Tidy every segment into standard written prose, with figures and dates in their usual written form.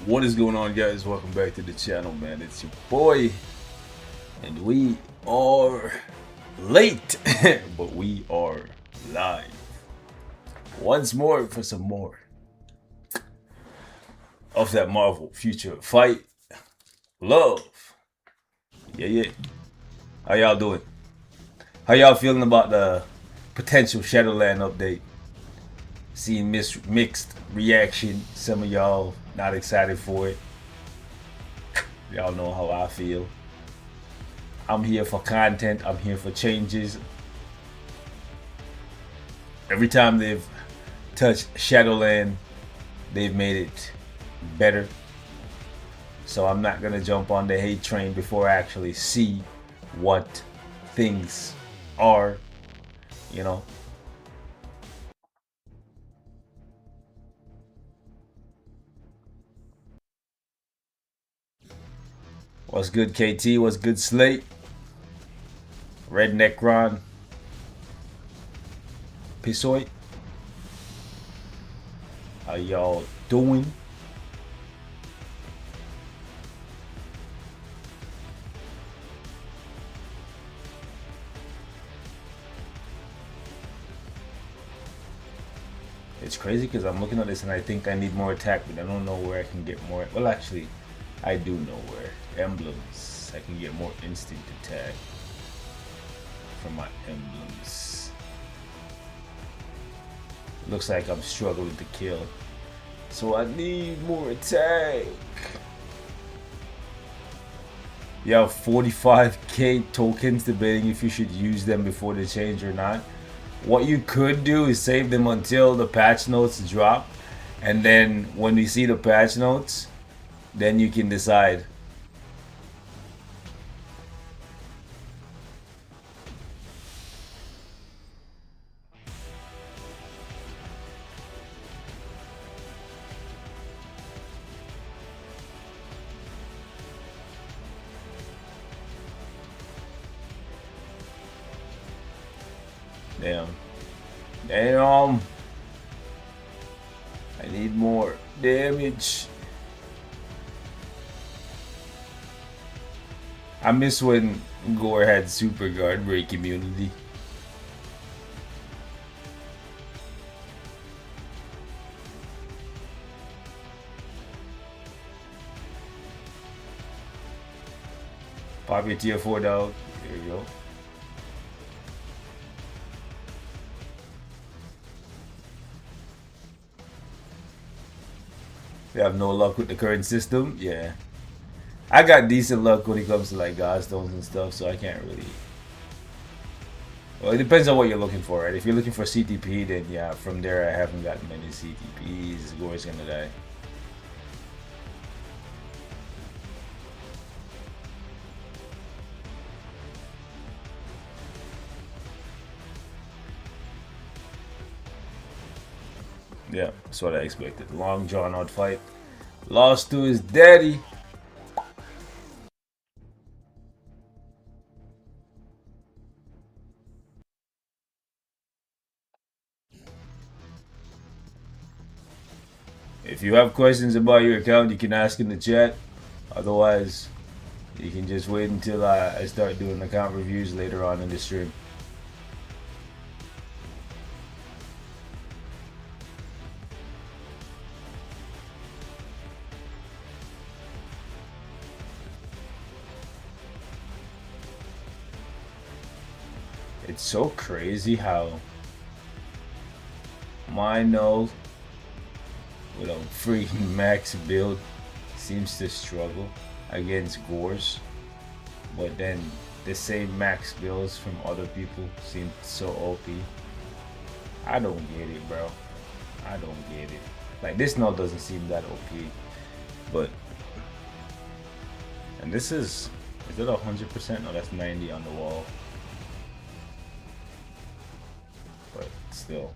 What is going on, guys? Welcome back to the channel, man. It's your boy, and we are late, but we are live once more for some more of that Marvel Future Fight Love. Yeah. How y'all doing? How y'all feeling about the potential Shadowland update? Seeing mixed reaction. Some of y'all not excited for it. Y'all know how I feel. I'm here for content. I'm here for changes. Every time they've touched Shadowland, they've made it better. So I'm not gonna jump on the hate train before I actually see what things are, you know. What's good, KT? What's good, Slate? Redneck Ron. Pissoy. How y'all doing? It's crazy because I'm looking at this and I think I need more attack, but I don't know where I can get more. Well, actually, I do know where. Emblems. I can get more instant attack from my emblems. Looks like I'm struggling to kill, so I need more attack. You have 45k tokens, debating if you should use them before the change or not. What you could do is save them until the patch notes drop, and then when we see the patch notes, then you can decide. Damn. I need more damage. I miss when Gore had super guard break immunity. Pop your tier 4 dog. There you go. We have no luck with the current system. Yeah. I got decent luck when it comes to like godstones and stuff, so I can't really. Well, it depends on what you're looking for, right? If you're looking for CTP, then yeah, from there I haven't gotten many CTPs. Gore's gonna die. Yeah, that's what I expected. Long drawn out fight. Lost to his daddy. If you have questions about your account, you can ask in the chat. Otherwise, you can just wait until I start doing account reviews later on in the stream. It's so crazy how my node with a freaking max build seems to struggle against Gore's, but then the same max builds from other people seem so OP. I don't get it, bro. I don't get it. Like, this node doesn't seem that OP, but and this is it 100%? No, that's 90 on the wall. But still,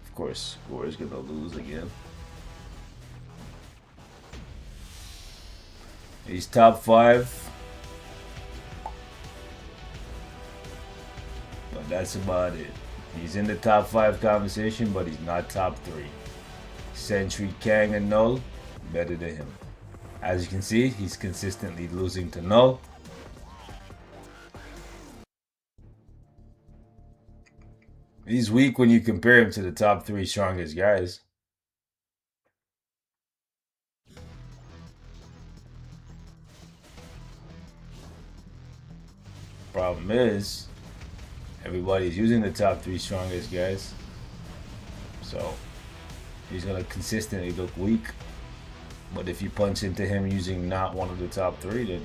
of course, Gore is gonna lose again. He's top 5, but that's about it. He's in the top 5 conversation, but he's not top 3. Sentry, Kang, and Null, better than him. As you can see, he's consistently losing to Null. He's weak when you compare him to the top 3 strongest guys. Problem is, everybody's using the top 3 strongest guys. So, he's going to consistently look weak. But if you punch into him using not one of the top 3, then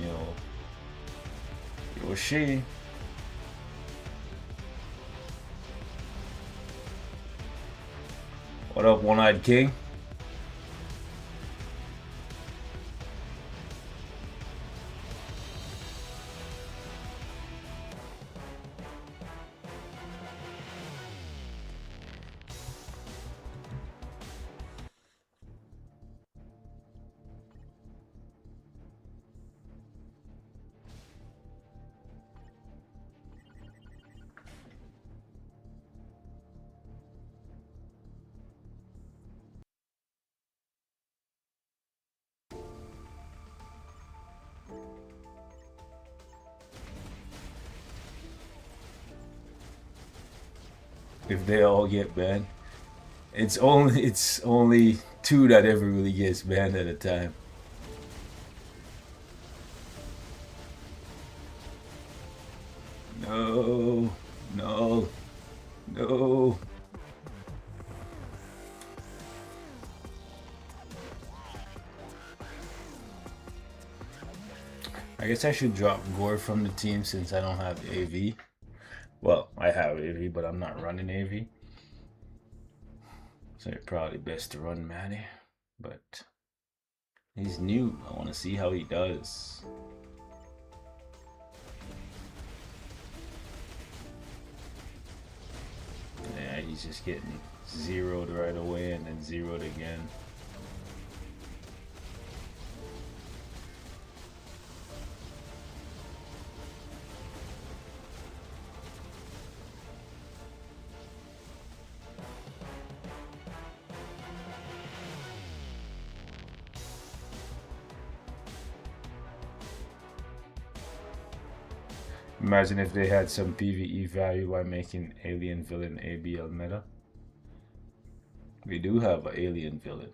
you'll see. What up, One-Eyed King? If they all get banned, it's only 2 that ever really gets banned at a time. No, no, no. I guess I should drop Gore from the team since I don't have AV. Well, I have AV, but I'm not running AV. So it's probably best to run Manny. But he's new. I want to see how he does. Yeah, he's just getting zeroed right away and then zeroed again. Imagine if they had some PvE value by making alien villain ABL meta. We do have an alien villain.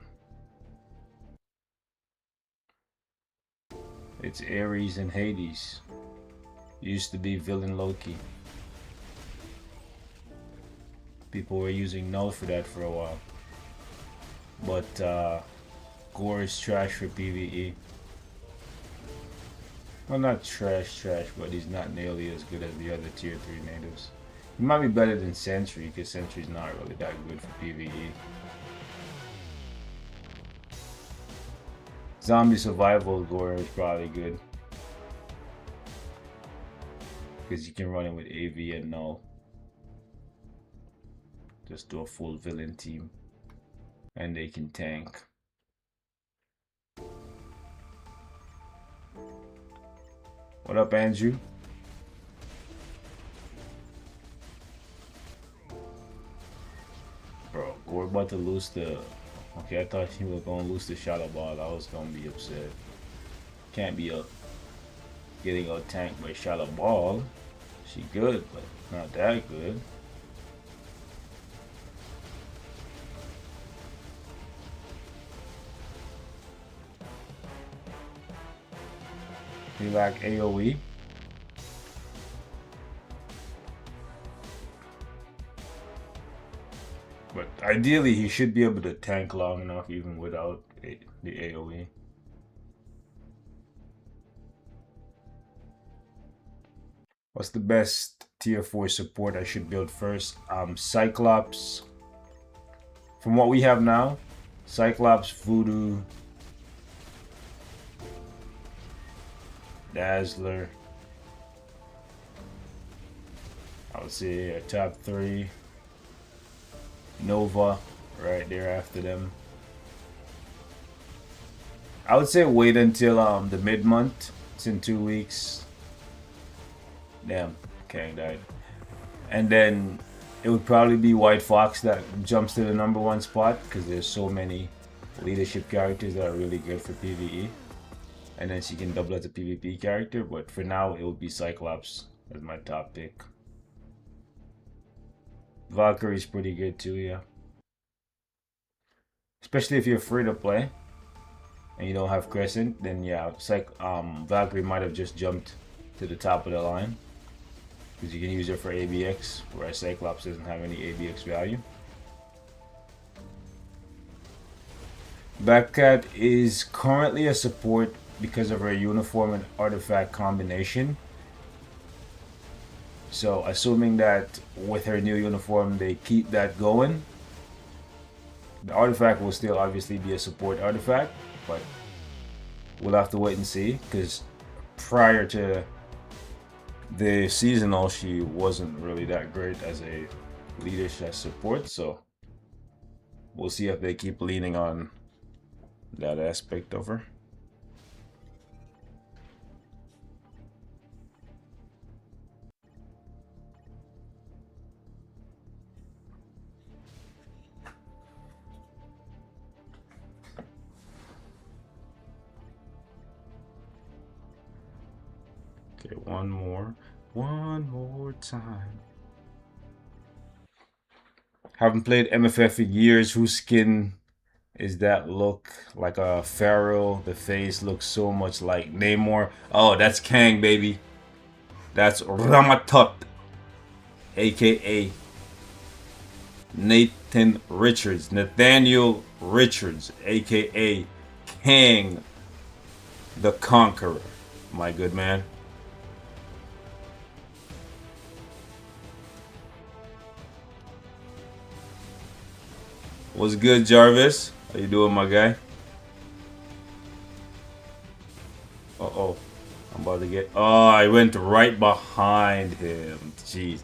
It's Ares and Hades. Used to be villain Loki. People were using Null for that for a while. But Gore is trash for PvE. Well, not trash, but he's not nearly as good as the other tier 3 natives. He might be better than Sentry, because Sentry's not really that good for PvE. Zombie survival Gore is probably good, because you can run it with AV and Null. Just do a full villain team, and they can tank. What up, Andrew? Bro, we're about to lose the... Okay, I thought he was going to lose the Shadow Ball. I was going to be upset. Can't be getting out tanked by Shadow Ball. She good, but not that good. You lack AoE. But ideally, he should be able to tank long enough even without the AoE. What's the best tier 4 support I should build first? Cyclops. From what we have now, Cyclops, Voodoo, Dazzler. I would say top 3. Nova right there after them. I would say wait until the mid-month. It's in 2 weeks. Damn, Kang died. And then it would probably be White Fox that jumps to the #1 spot, because there's so many leadership characters that are really good for PvE. and then she can double as a PvP character. But for now, it would be Cyclops as my top pick. Valkyrie's pretty good too, yeah. Especially if you're free to play and you don't have Crescent, then yeah, Valkyrie might have just jumped to the top of the line because you can use her for ABX, whereas Cyclops doesn't have any ABX value. Blackcat is currently a support because of her uniform and artifact combination. So assuming that with her new uniform they keep that going, the artifact will still obviously be a support artifact, but we'll have to wait and see because prior to the seasonal she wasn't really that great as a leadership support, so we'll see if they keep leaning on that aspect of her. Okay, one more time. Haven't played MFF in years. Whose skin is that look like a pharaoh? The face looks so much like Namor. Oh, that's Kang, baby. That's Ramatut, aka Nathaniel Richards, aka Kang the Conqueror, my good man. What's good, Jarvis? How you doing, my guy? Uh-oh. I'm about to get... Oh, I went right behind him. Jeez.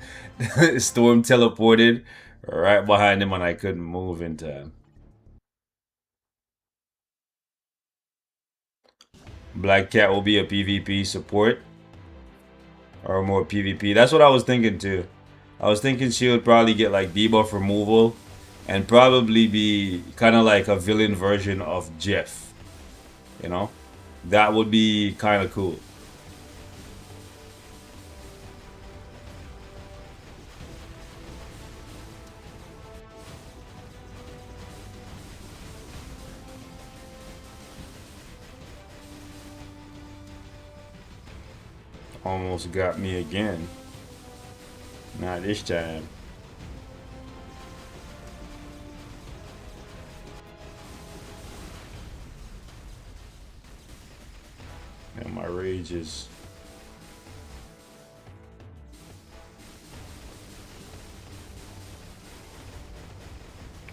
Storm teleported right behind him and I couldn't move in time. Black Cat will be a PvP support. Or more PvP. That's what I was thinking too. I was thinking she would probably get like debuff removal and probably be kind of like a villain version of Jeff. You know? That would be kind of cool. Almost got me again. Not this time. And my rage is...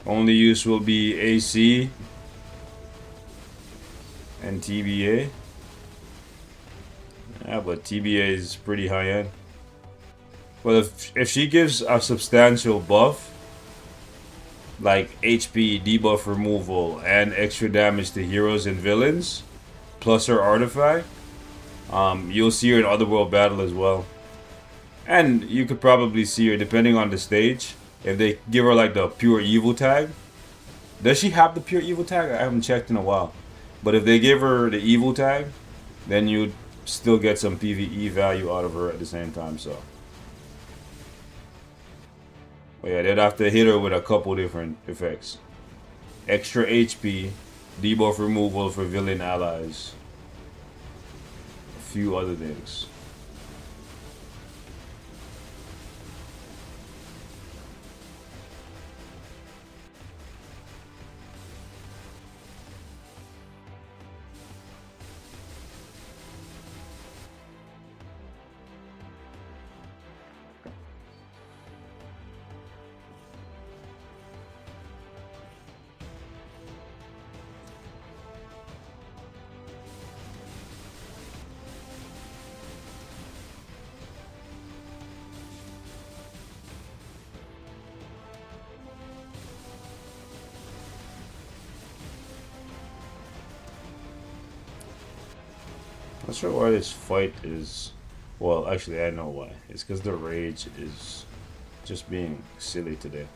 Only use will be AC and TBA. Yeah, but TBA is pretty high end. Well, if she gives a substantial buff, like HP, debuff removal, and extra damage to heroes and villains, plus her artifact, you'll see her in Otherworld Battle as well. And you could probably see her, depending on the stage, if they give her like the Pure Evil tag. Does she have the Pure Evil tag? I haven't checked in a while. But if they give her the Evil tag, then you'd still get some PvE value out of her at the same time, so. But yeah, they'd have to hit her with a couple different effects. Extra HP, debuff removal for villain allies. A few other things. Not sure why this fight is... Well, actually, I know why. It's because the rage is just being silly today.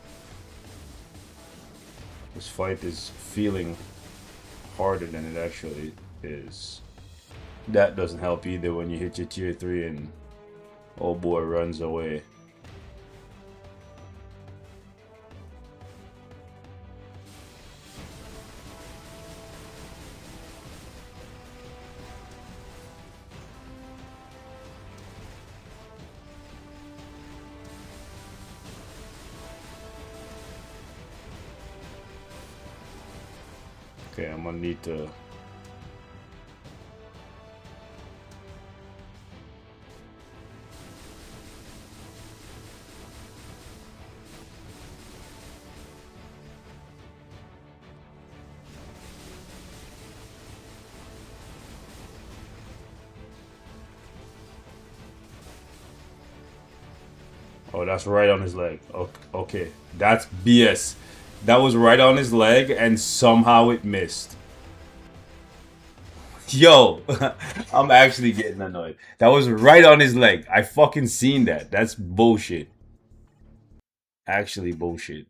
This fight is feeling harder than it actually is. That doesn't help either when you hit your tier 3 and oh boy runs away. Okay, I'm gonna need to... Oh, that's right on his leg. Okay, that's BS. That was right on his leg and somehow it missed. Yo, I'm actually getting annoyed. That was right on his leg. I fucking seen that. That's bullshit. Actually bullshit.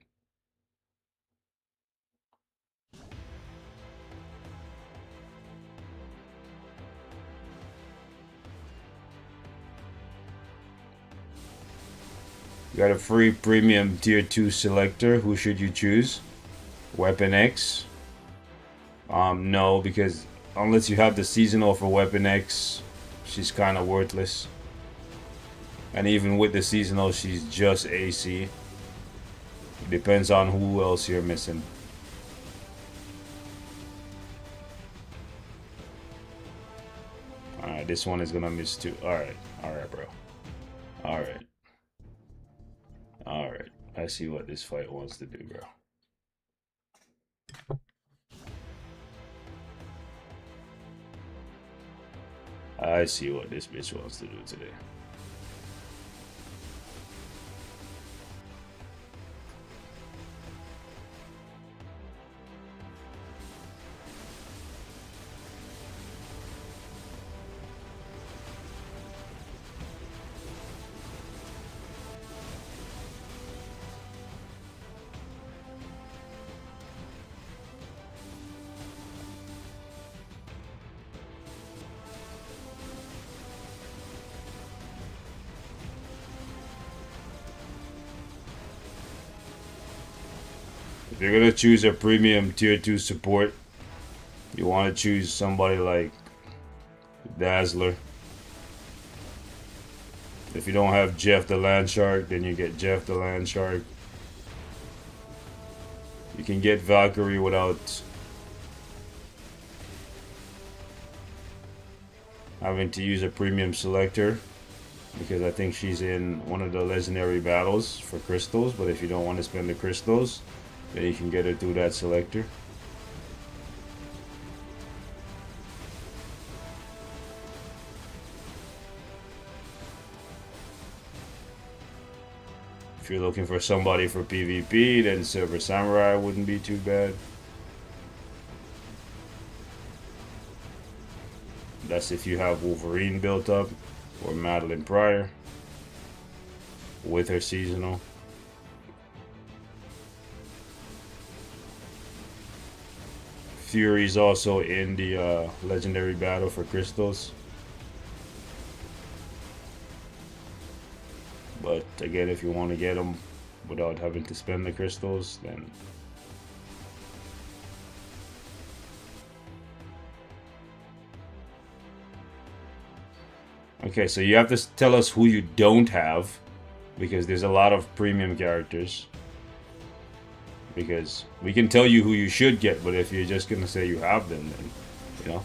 You got a free premium tier 2 selector. Who should you choose? Weapon X? No, because unless you have the seasonal for Weapon X, she's kind of worthless. And even with the seasonal, she's just AC. Depends on who else you're missing. Alright, this one is gonna miss too. Alright, bro. Alright. Alright. I see what this fight wants to do, bro. I see what this bitch wants to do today. If you're gonna choose a premium tier 2 support, you want to choose somebody like Dazzler. If you don't have Jeff the Land Shark, then you get Jeff the Land Shark. You can get Valkyrie without having to use a premium selector, because I think she's in one of the legendary battles for crystals. But if you don't want to spend the crystals, then you can get her through that selector. If you're looking for somebody for PvP, then Silver Samurai wouldn't be too bad. That's if you have Wolverine built up, or Madeline Pryor with her seasonal. Fury's also in the legendary battle for crystals. But again, if you want to get them without having to spend the crystals, then okay, so you have to tell us who you don't have, because there's a lot of premium characters. Because we can tell you who you should get, but if you're just gonna say you have them, then you know,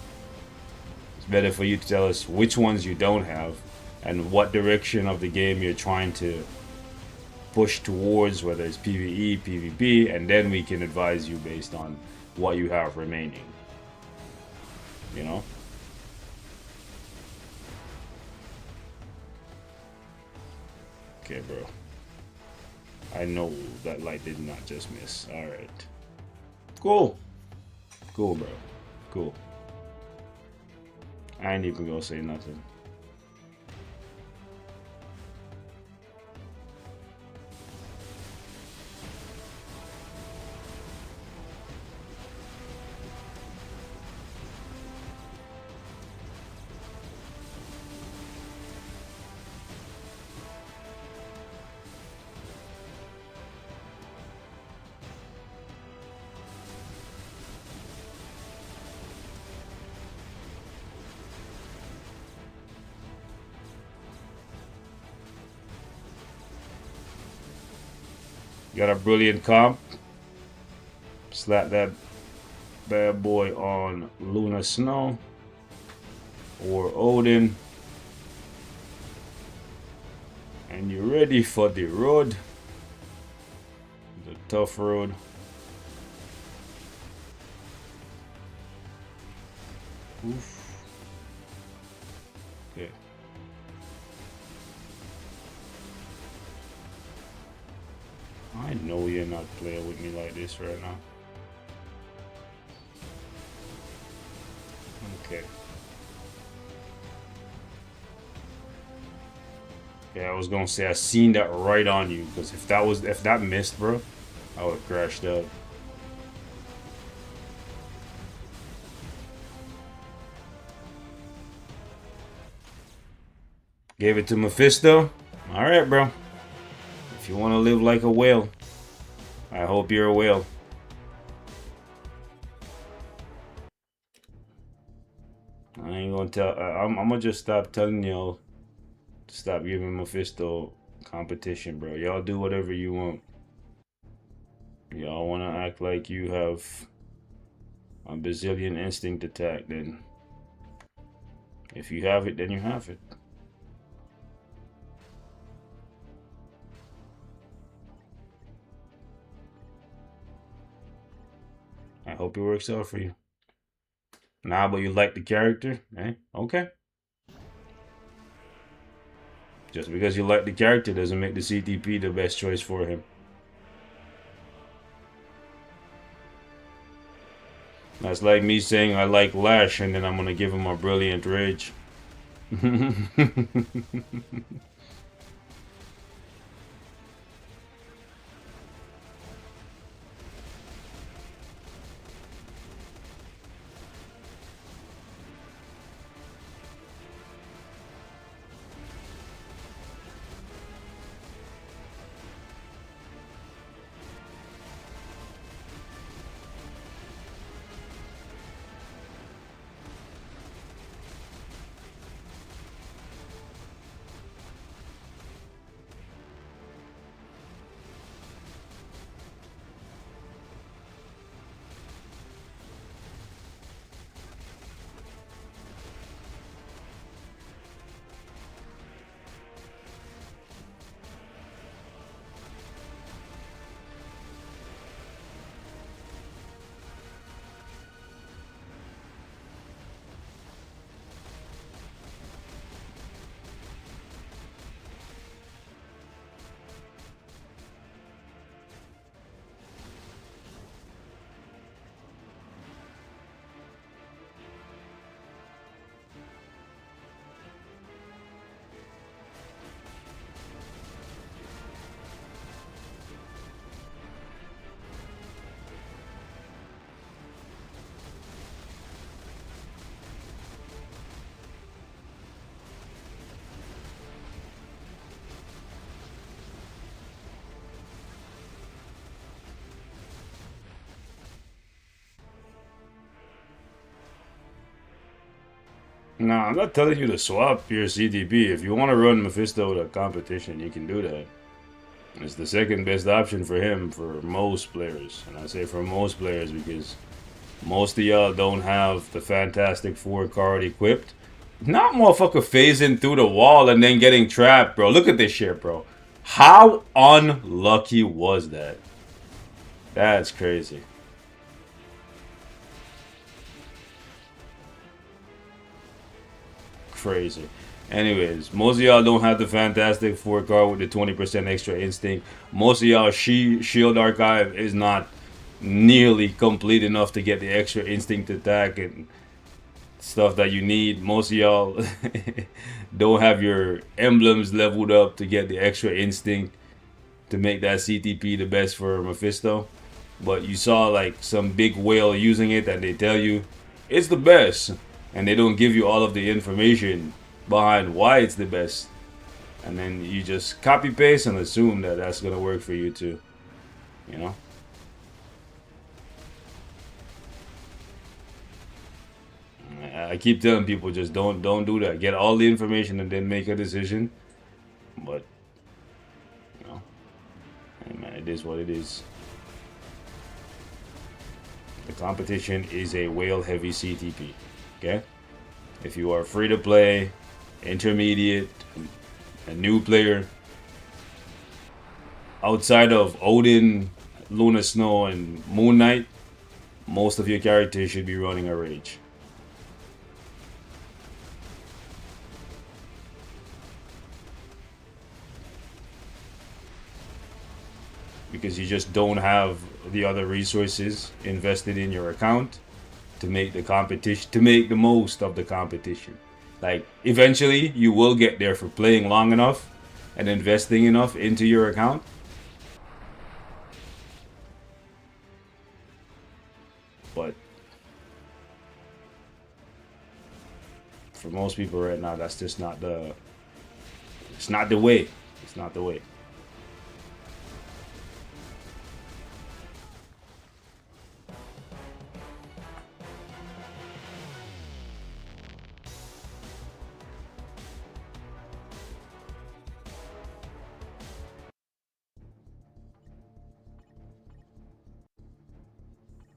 it's better for you to tell us which ones you don't have and what direction of the game you're trying to push towards, whether it's PvE, PvP, and then we can advise you based on what you have remaining. You know? Okay, bro. I know that light did not just miss. Alright. Cool. Cool, bro. Cool. I ain't even gonna say nothing. Got a brilliant comp. Slap that bad boy on Luna Snow or Odin. And you're ready for the road. The tough road. Oof. Okay. I know you're not playing with me like this right now. Okay. Yeah, I was gonna say I seen that right on you, because if that missed, bro, I would have crashed out. Gave it to Mephisto. All right, bro. If you want to live like a whale, I hope you're a whale. I ain't gonna tell. I'm gonna just stop telling y'all to stop giving Mephisto competition, bro. Y'all do whatever you want. Y'all wanna act like you have a bazillion instinct attack, then if you have it, then you have it. I hope it works out for you. Nah, but you like the character? Eh? Okay. Just because you like the character doesn't make the CTP the best choice for him. That's like me saying I like Lash and then I'm gonna give him a brilliant rage. Nah, I'm not telling you to swap your CTP. If you want to run Mephisto to a competition, you can do that. It's the second best option for him for most players. And I say for most players because most of y'all don't have the Fantastic Four card equipped. Not motherfucker phasing through the wall and then getting trapped, bro. Look at this shit, bro. How unlucky was that? That's crazy. Crazy. Anyways, most of y'all don't have the Fantastic Four card with the 20% extra instinct. Most of y'all Shield Archive is not nearly complete enough to get the extra instinct attack and stuff that you need. Most of y'all don't have your emblems leveled up to get the extra instinct to make that CTP the best for Mephisto. But you saw like some big whale using it and they tell you it's the best. And they don't give you all of the information behind why it's the best. And then you just copy paste and assume that that's going to work for you too. You know? I keep telling people just don't do that. Get all the information and then make a decision. But, you know, Hey man, it is what it is. The competition is a whale heavy CTP. Okay? If you are free to play, intermediate, a new player, outside of Odin, Luna Snow, and Moon Knight, most of your characters should be running a rage. Because you just don't have the other resources invested in your account to make the competition, to make the most of the competition. Like, eventually you will get there for playing long enough and investing enough into your account. But for most people right now, that's just not the, it's not the way. It's not the way.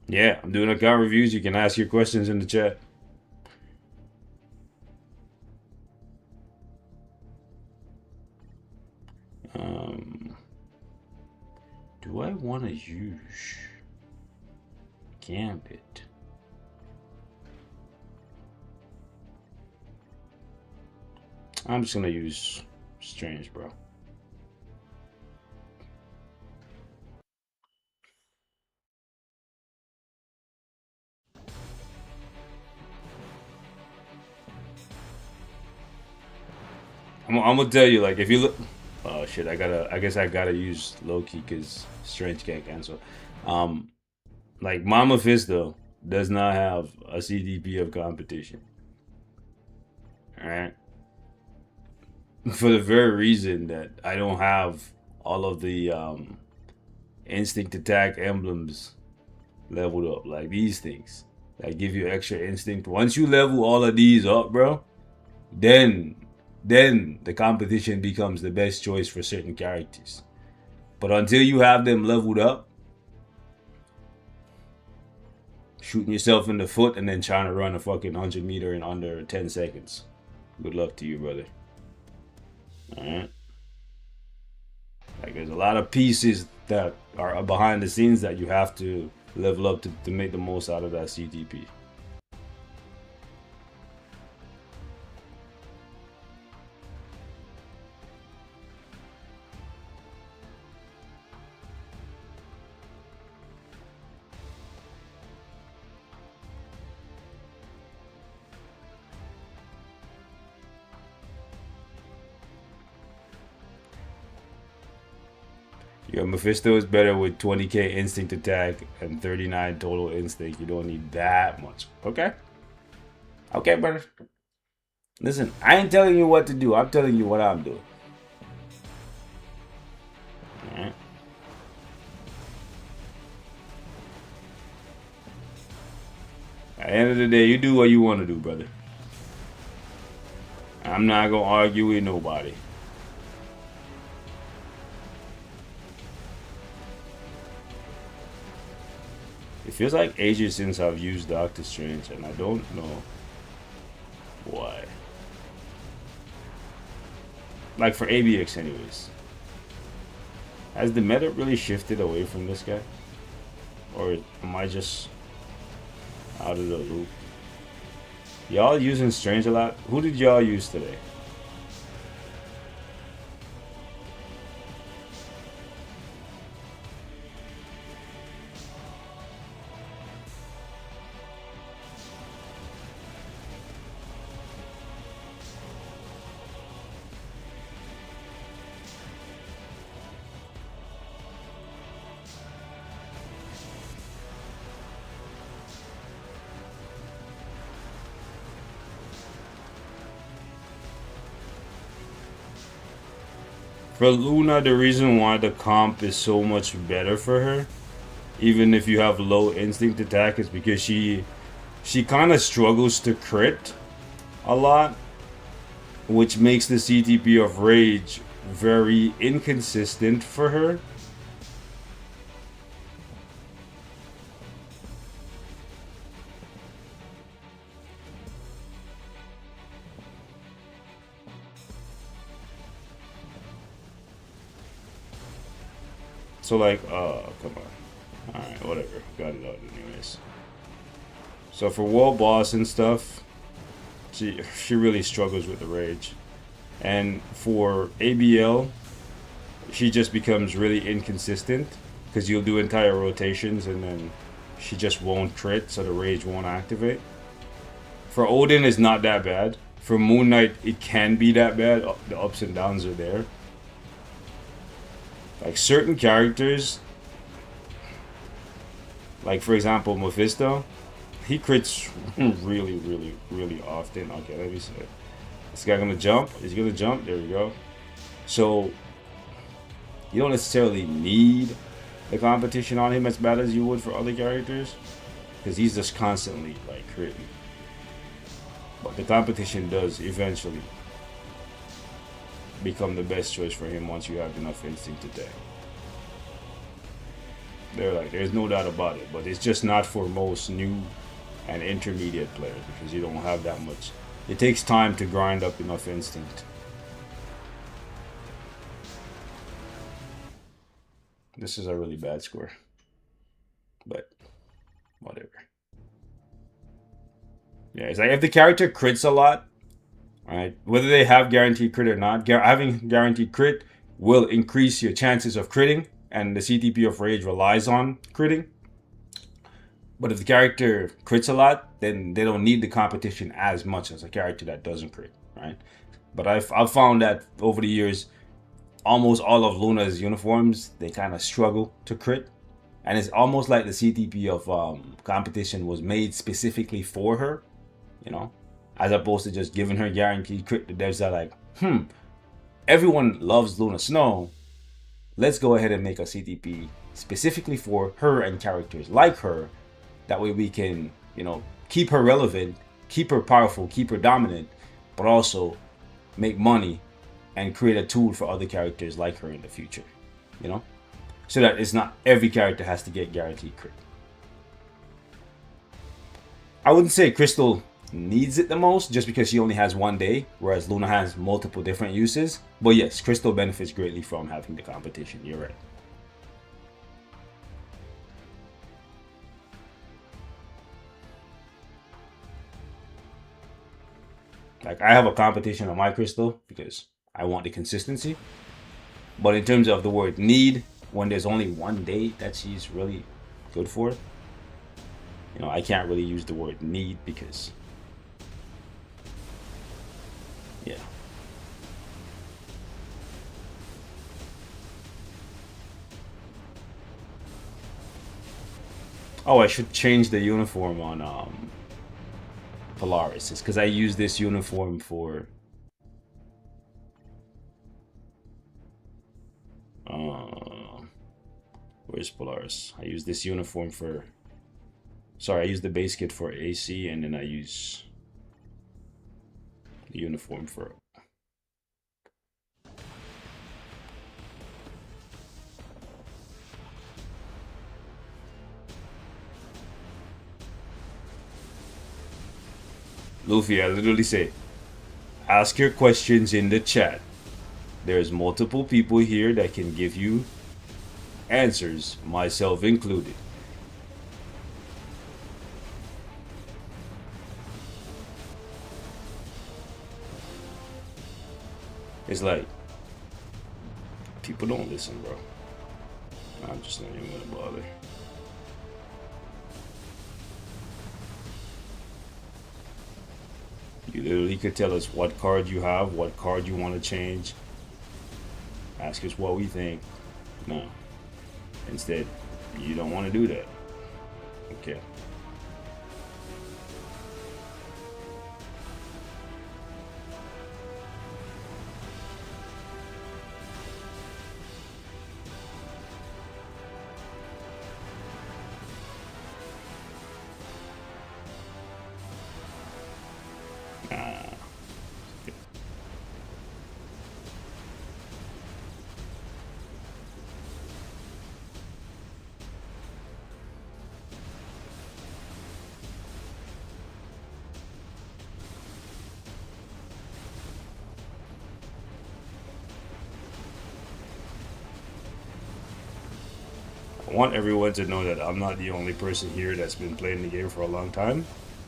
Yeah, I'm doing account reviews. You can ask your questions in the chat. Do I want to use Gambit? I'm just gonna use Strange, bro. I'm gonna tell you, like, if you look, oh shit, I guess I gotta use Loki because Strange can't cancel. Like Mama Fisto does not have a CDP of competition. Alright. For the very reason that I don't have all of the instinct attack emblems leveled up. Like these things that give you extra instinct. Once you level all of these up, bro, then the competition becomes the best choice for certain characters. But until you have them leveled up, shooting yourself in the foot and then trying to run a fucking 100 meter in under 10 seconds. Good luck to you, brother. Alright. Like there's a lot of pieces that are behind the scenes that you have to level up to make the most out of that CTP. Yo, Mephisto is better with 20k instinct attack and 39 total instinct. You don't need that much. Okay? Okay, brother. Listen, I ain't telling you what to do. I'm telling you what I'm doing. Alright. At the end of the day, you do what you want to do, brother. I'm not gonna argue with nobody. It feels like ages since I've used Doctor Strange, and I don't know why. Like for ABX anyways. Has the meta really shifted away from this guy? Or am I just out of the loop? Y'all using Strange a lot? Who did y'all use today? For Luna, the reason why the comp is so much better for her, even if you have low instinct attack, is because she kind of struggles to crit a lot, which makes the CTP of Rage very inconsistent for her. So like, come on. Alright, whatever. Got it out anyways. So for world boss and stuff, she really struggles with the rage. And for ABL, she just becomes really inconsistent because you'll do entire rotations and then she just won't crit, so the rage won't activate. For Odin, it's not that bad. For Moon Knight, it can be that bad. The ups and downs are there. Like certain characters, like for example Mephisto, he crits really often. Okay, let me see. This guy gonna jump? Is he gonna jump? There we go. So you don't necessarily need the competition on him as bad as you would for other characters, because he's just constantly like critting. But the competition does eventually become the best choice for him once you have enough instinct to tank. There's no doubt about it, but it's just not for most new and intermediate players because you don't have that much. It takes time to grind up enough instinct. This is a really bad score, but whatever. Yeah, it's like if the character crits a lot, right? Whether they have guaranteed crit or not, having guaranteed crit will increase your chances of critting, and the CTP of Rage relies on critting. But if the character crits a lot, then they don't need the competition as much as a character that doesn't crit, right? But I've found that over the years, almost all of Luna's uniforms, they kind of struggle to crit. And it's almost like the CTP of competition was made specifically for her, you know? As opposed to just giving her guaranteed crit. The devs are like, everyone loves Luna Snow. Let's go ahead and make a CTP specifically for her and characters like her. That way we can, you know, keep her relevant, keep her powerful, keep her dominant, but also make money and create a tool for other characters like her in the future, you know? So that it's not every character has to get guaranteed crit. I wouldn't say Crystal needs it the most just because she only has one day, whereas Luna has multiple different uses. But yes, Crystal benefits greatly from having the competition. You're right. Like, I have a competition on my Crystal because I want the consistency. But in terms of the word need, when there's only one day that she's really good for, you know, I can't really use the word need because, yeah. Oh, I should change the uniform on Polaris. It's because I use this uniform for where's Polaris? I use this uniform for, sorry, I use the base kit for AC, and then I use the uniform for Luffy. I literally say, ask your questions in the chat. There's multiple people here that can give you answers, myself included. It's like, people don't listen, bro. I'm just not even gonna bother. You literally could tell us what card you have, what card you want to change. Ask us what we think. No. Instead, you don't want to do that. Okay. want everyone to know that I'm not the only person here that's been playing the game for a long time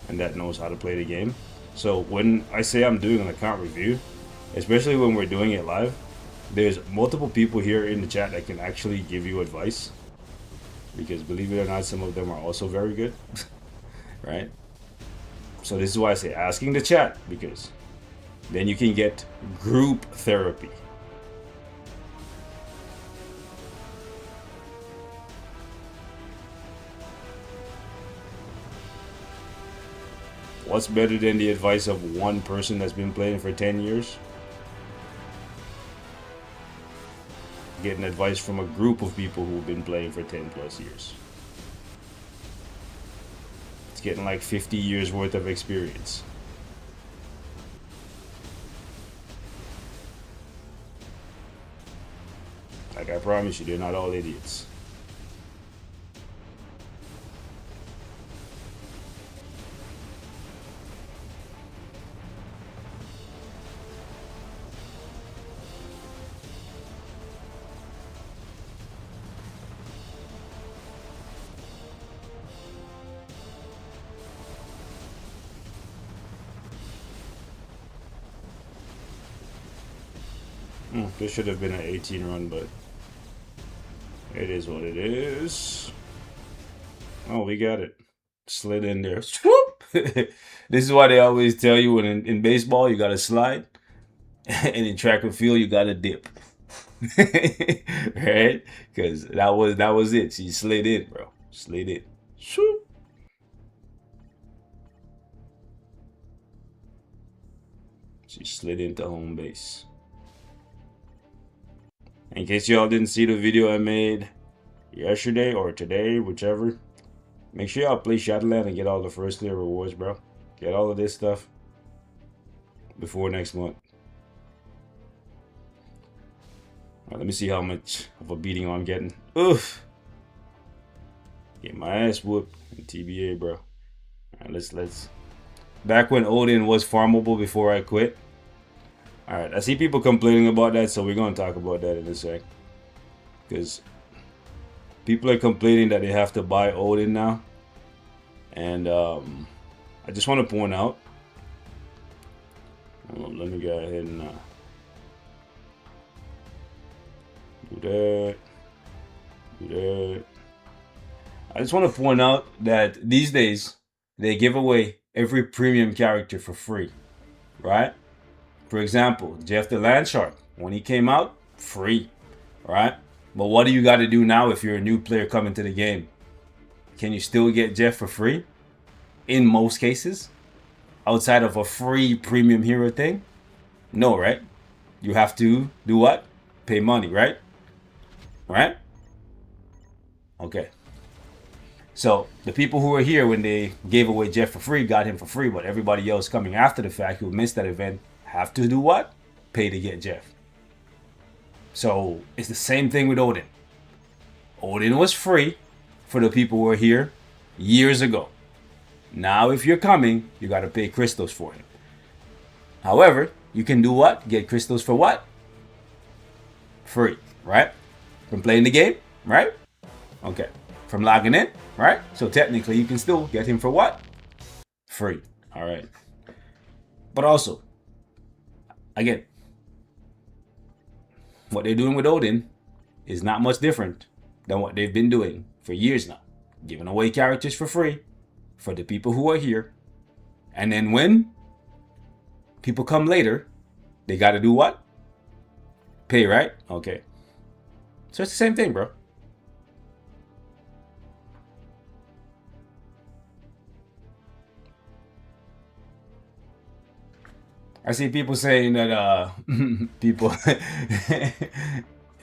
and that knows how to play the game. So when I say I'm doing an account review, especially when we're doing it live, there's multiple people here in the chat that can actually give you advice, because believe it or not, some of them are also very good. Right? So this is why I say asking the chat, because then you can get group therapy. What's better than the advice of one person that's been playing for 10 years? Getting advice from a group of people who've been playing for 10 plus years. It's getting like 50 years worth of experience. Like I promise you, they're not all idiots. This should have been an 18 run, but it is what it is. Oh, we got it. Slid in there. Swoop! This is why they always tell you in baseball you gotta slide, and in track and field you gotta dip. Right? Because that was it. She slid in, bro. Slid in. Swoop! She slid into home base. In case y'all didn't see the video I made yesterday or today, whichever, make sure y'all play Shadowland and get all the first layer rewards, bro. Get all of this stuff before next month. Right, let me see how much of a beating I'm getting. Oof. Get my ass whooped in TBA, bro. Alright, let's. Back when Odin was farmable before I quit. Alright, I see people complaining about that, so we're going to talk about that in a sec. Because people are complaining that they have to buy Odin now. And I just want to point out. Let me go ahead and do that. Do that. I just want to point out that these days, they give away every premium character for free. Right? For example, Jeff the Landshark, when he came out, free, right? But what do you got to do now if you're a new player coming to the game? Can you still get Jeff for free? In most cases, outside of a free premium hero thing? No, right? You have to do what? Pay money, right? Right? Okay. So the people who were here when they gave away Jeff for free got him for free, but everybody else coming after the fact who missed that event have to do what? Pay to get Jeff. So it's the same thing with Odin. Odin was free for the people who were here years ago. Now if you're coming, you got to pay crystals for him. However, you can do what? Get crystals for what? Free, right? From playing the game, right? Okay. From logging in, right? So technically you can still get him for what? Free. All right. But also, again, what they're doing with Odin is not much different than what they've been doing for years now. Giving away characters for free for the people who are here. And then when people come later, they got to do what? Pay, right? Okay. So it's the same thing, bro. I see people saying that people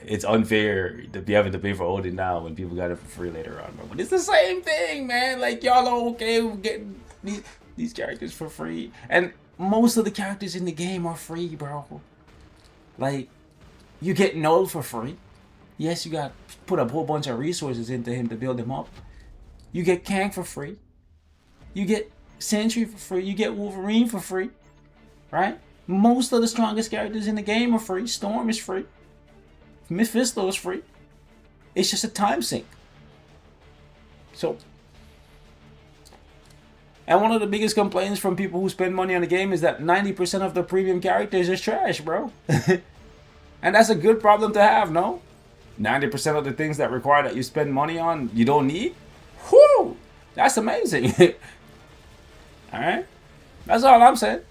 it's unfair to be having to pay for Odin now when people got it for free later on, bro. But it's the same thing, man. Like y'all are okay with getting these characters for free, and most of the characters in the game are free, bro. Like you get Null for free. Yes, you got put a whole bunch of resources into him to build him up. You get Kang for free. You get Sentry for free. You get Wolverine for free. Right? Most of the strongest characters in the game are free. Storm is free. Mephisto is free. It's just a time sink. So, and one of the biggest complaints from people who spend money on the game is that 90% of the premium characters is trash, bro. And that's a good problem to have, no? 90% of the things that require that you spend money on, you don't need? Whoo! That's amazing. Alright? That's all I'm saying.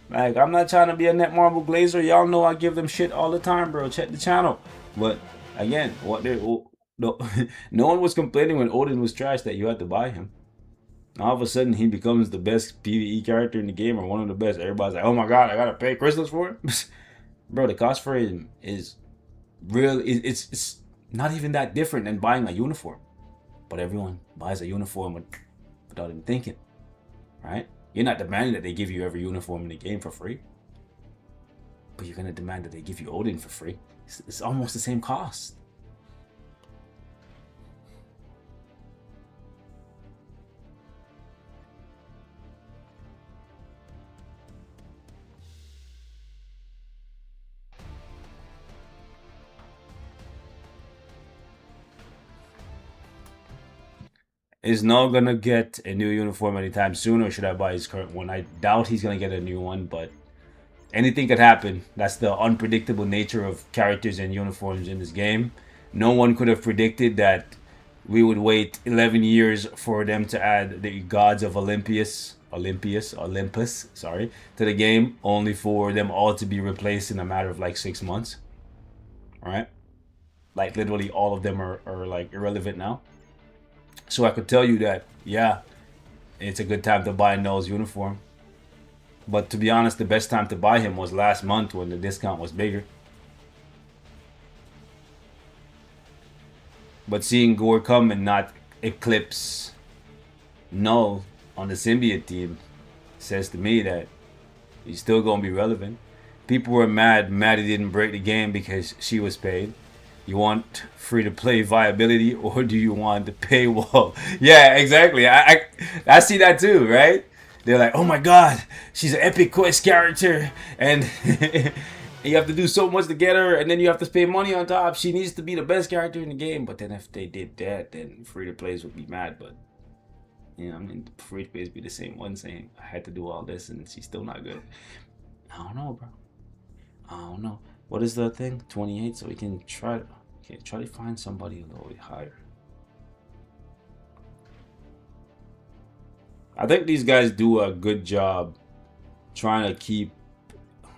Like, I'm not trying to be a Netmarble Glazer. Y'all know I give them shit all the time, bro. Check the channel. But, again, what they... No, no one was complaining when Odin was trash that you had to buy him. All of a sudden, he becomes the best PvE character in the game, or one of the best. Everybody's like, oh my god, I gotta pay crystals for him? Bro, the cost for him is real. It's not even that different than buying a uniform. But everyone buys a uniform without even thinking, right? You're not demanding that they give you every uniform in the game for free. But you're gonna demand that they give you Odin for free. It's almost the same cost. Is not gonna get a new uniform anytime soon, or should I buy his current one? I doubt he's gonna get a new one, but anything could happen. That's the unpredictable nature of characters and uniforms in this game. No one could have predicted that we would wait 11 years for them to add the gods of Olympus, sorry, to the game, only for them all to be replaced in a matter of like 6 months. Alright? Like literally all of them are like irrelevant now. So I could tell you that, yeah, it's a good time to buy Null's uniform. But to be honest, the best time to buy him was last month when the discount was bigger. But seeing Gore come and not eclipse Null on the symbiote team says to me that he's still going to be relevant. People were mad Maddie didn't break the game because she was paid. You want free-to-play viability, or do you want the paywall? Yeah, exactly. I see that too, right? They're like, oh my god, she's an epic quest character, and you have to do so much to get her, and then you have to pay money on top. She needs to be the best character in the game. But then if they did that, then free-to-plays would be mad. But, you know, I mean, free-to-plays be the same one saying, I had to do all this, and she's still not good. I don't know, bro. I don't know. What is the thing? 28, so we can try to find somebody a little bit higher. I think these guys do a good job trying to keep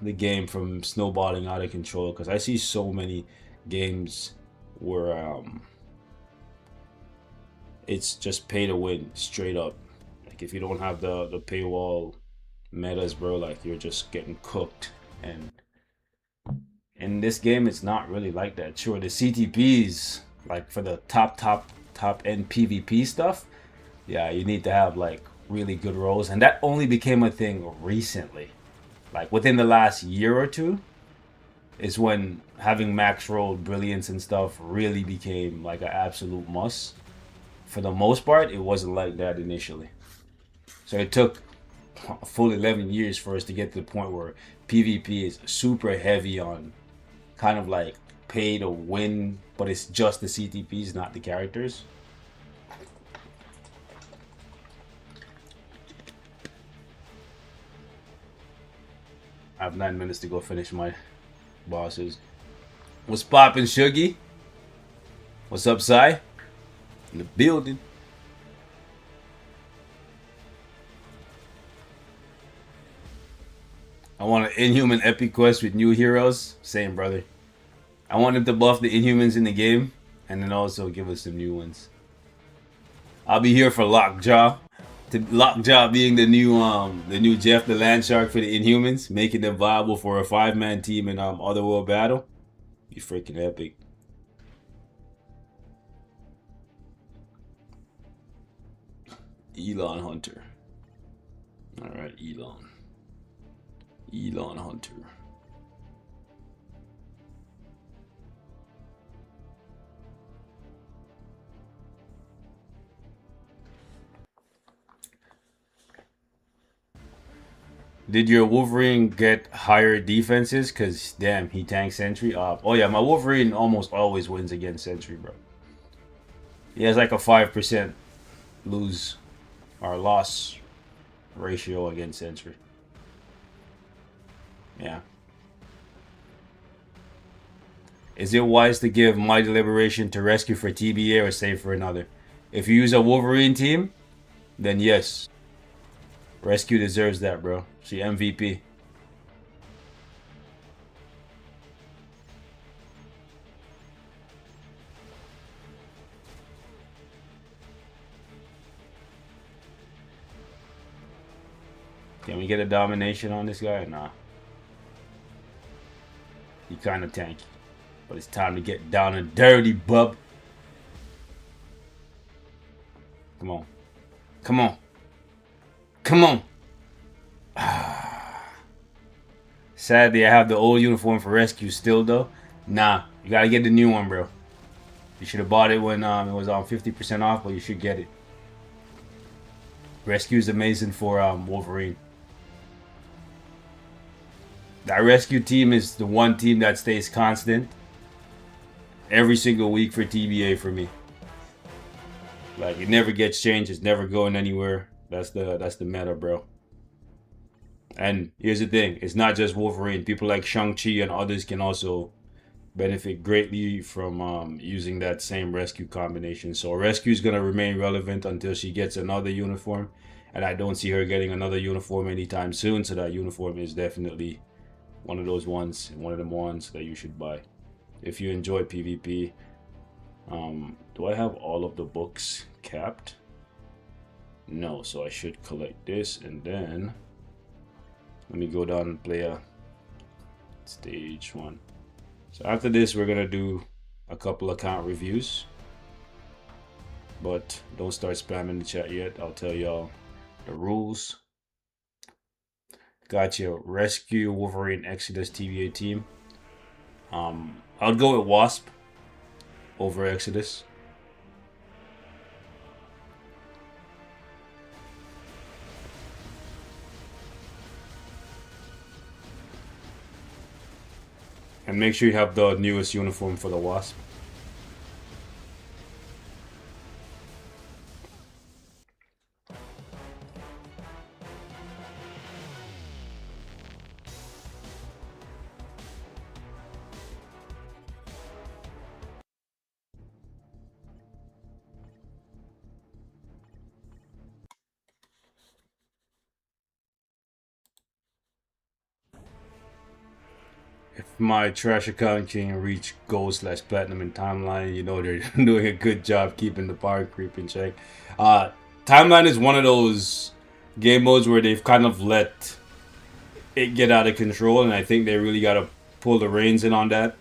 the game from snowballing out of control, because I see so many games where it's just pay to win straight up. Like if you don't have the paywall metas, bro, like you're just getting cooked. And in this game, it's not really like that. Sure, the CTPs, like for the top end PvP stuff, yeah, you need to have like really good rolls, and that only became a thing recently. Like within the last year or two is when having max roll brilliance and stuff really became like an absolute must. For the most part, it wasn't like that initially. So it took a full 11 years for us to get to the point where PvP is super heavy on kind of like pay to win, but it's just the CTPs, not the characters. I have 9 minutes to go finish my bosses. What's poppin', Shuggy? What's up, Sai? In the building. I want an Inhuman epic quest with new heroes. Same, brother. I want him to buff the Inhumans in the game, and then also give us some new ones. I'll be here for Lockjaw. Lockjaw being the new Jeff the Landshark for the Inhumans, making them viable for a 5-man team in Otherworld battle. Be freaking epic. Elon Hunter. Alright, Elon Hunter. Did your Wolverine get higher defenses? Cause damn, he tanks Sentry. Oh yeah, my Wolverine almost always wins against Sentry, bro. He has like a 5% lose or loss ratio against Sentry. Yeah. Is it wise to give Mighty Liberation to rescue for TBA or save for another? If you use a Wolverine team, then yes. Rescue deserves that, bro. She MVP. Can we get a domination on this guy? Nah. He kind of tanky. But it's time to get down and dirty, bub. Come on. Come on. Come on. Sadly, I have the old uniform for rescue still, though. Nah, you gotta get the new one, bro. You should have bought it when it was on 50% off, but you should get it. Rescue is amazing for Wolverine. That rescue team is the one team that stays constant every single week for TBA for me. Like, it never gets changed. It's never going anywhere. That's the meta, bro. And here's the thing. It's not just Wolverine. People like Shang-Chi and others can also benefit greatly from using that same rescue combination. So rescue is going to remain relevant until she gets another uniform. And I don't see her getting another uniform anytime soon. So that uniform is definitely one of those ones, one of them ones that you should buy. If you enjoy PvP, do I have all of the books capped? No, so I should collect this and then let me go down and play a stage 1. So after this, we're gonna do a couple account reviews, but don't start spamming the chat yet. I'll tell y'all the rules. Got your Rescue Wolverine Exodus TBA team. I'll go with Wasp over Exodus. And make sure you have the newest uniform for the Wasp. If my trash account can reach gold/platinum in timeline, you know they're doing a good job keeping the power creep in check. Timeline is one of those game modes where they've kind of let it get out of control, and I think they really got to pull the reins in on that.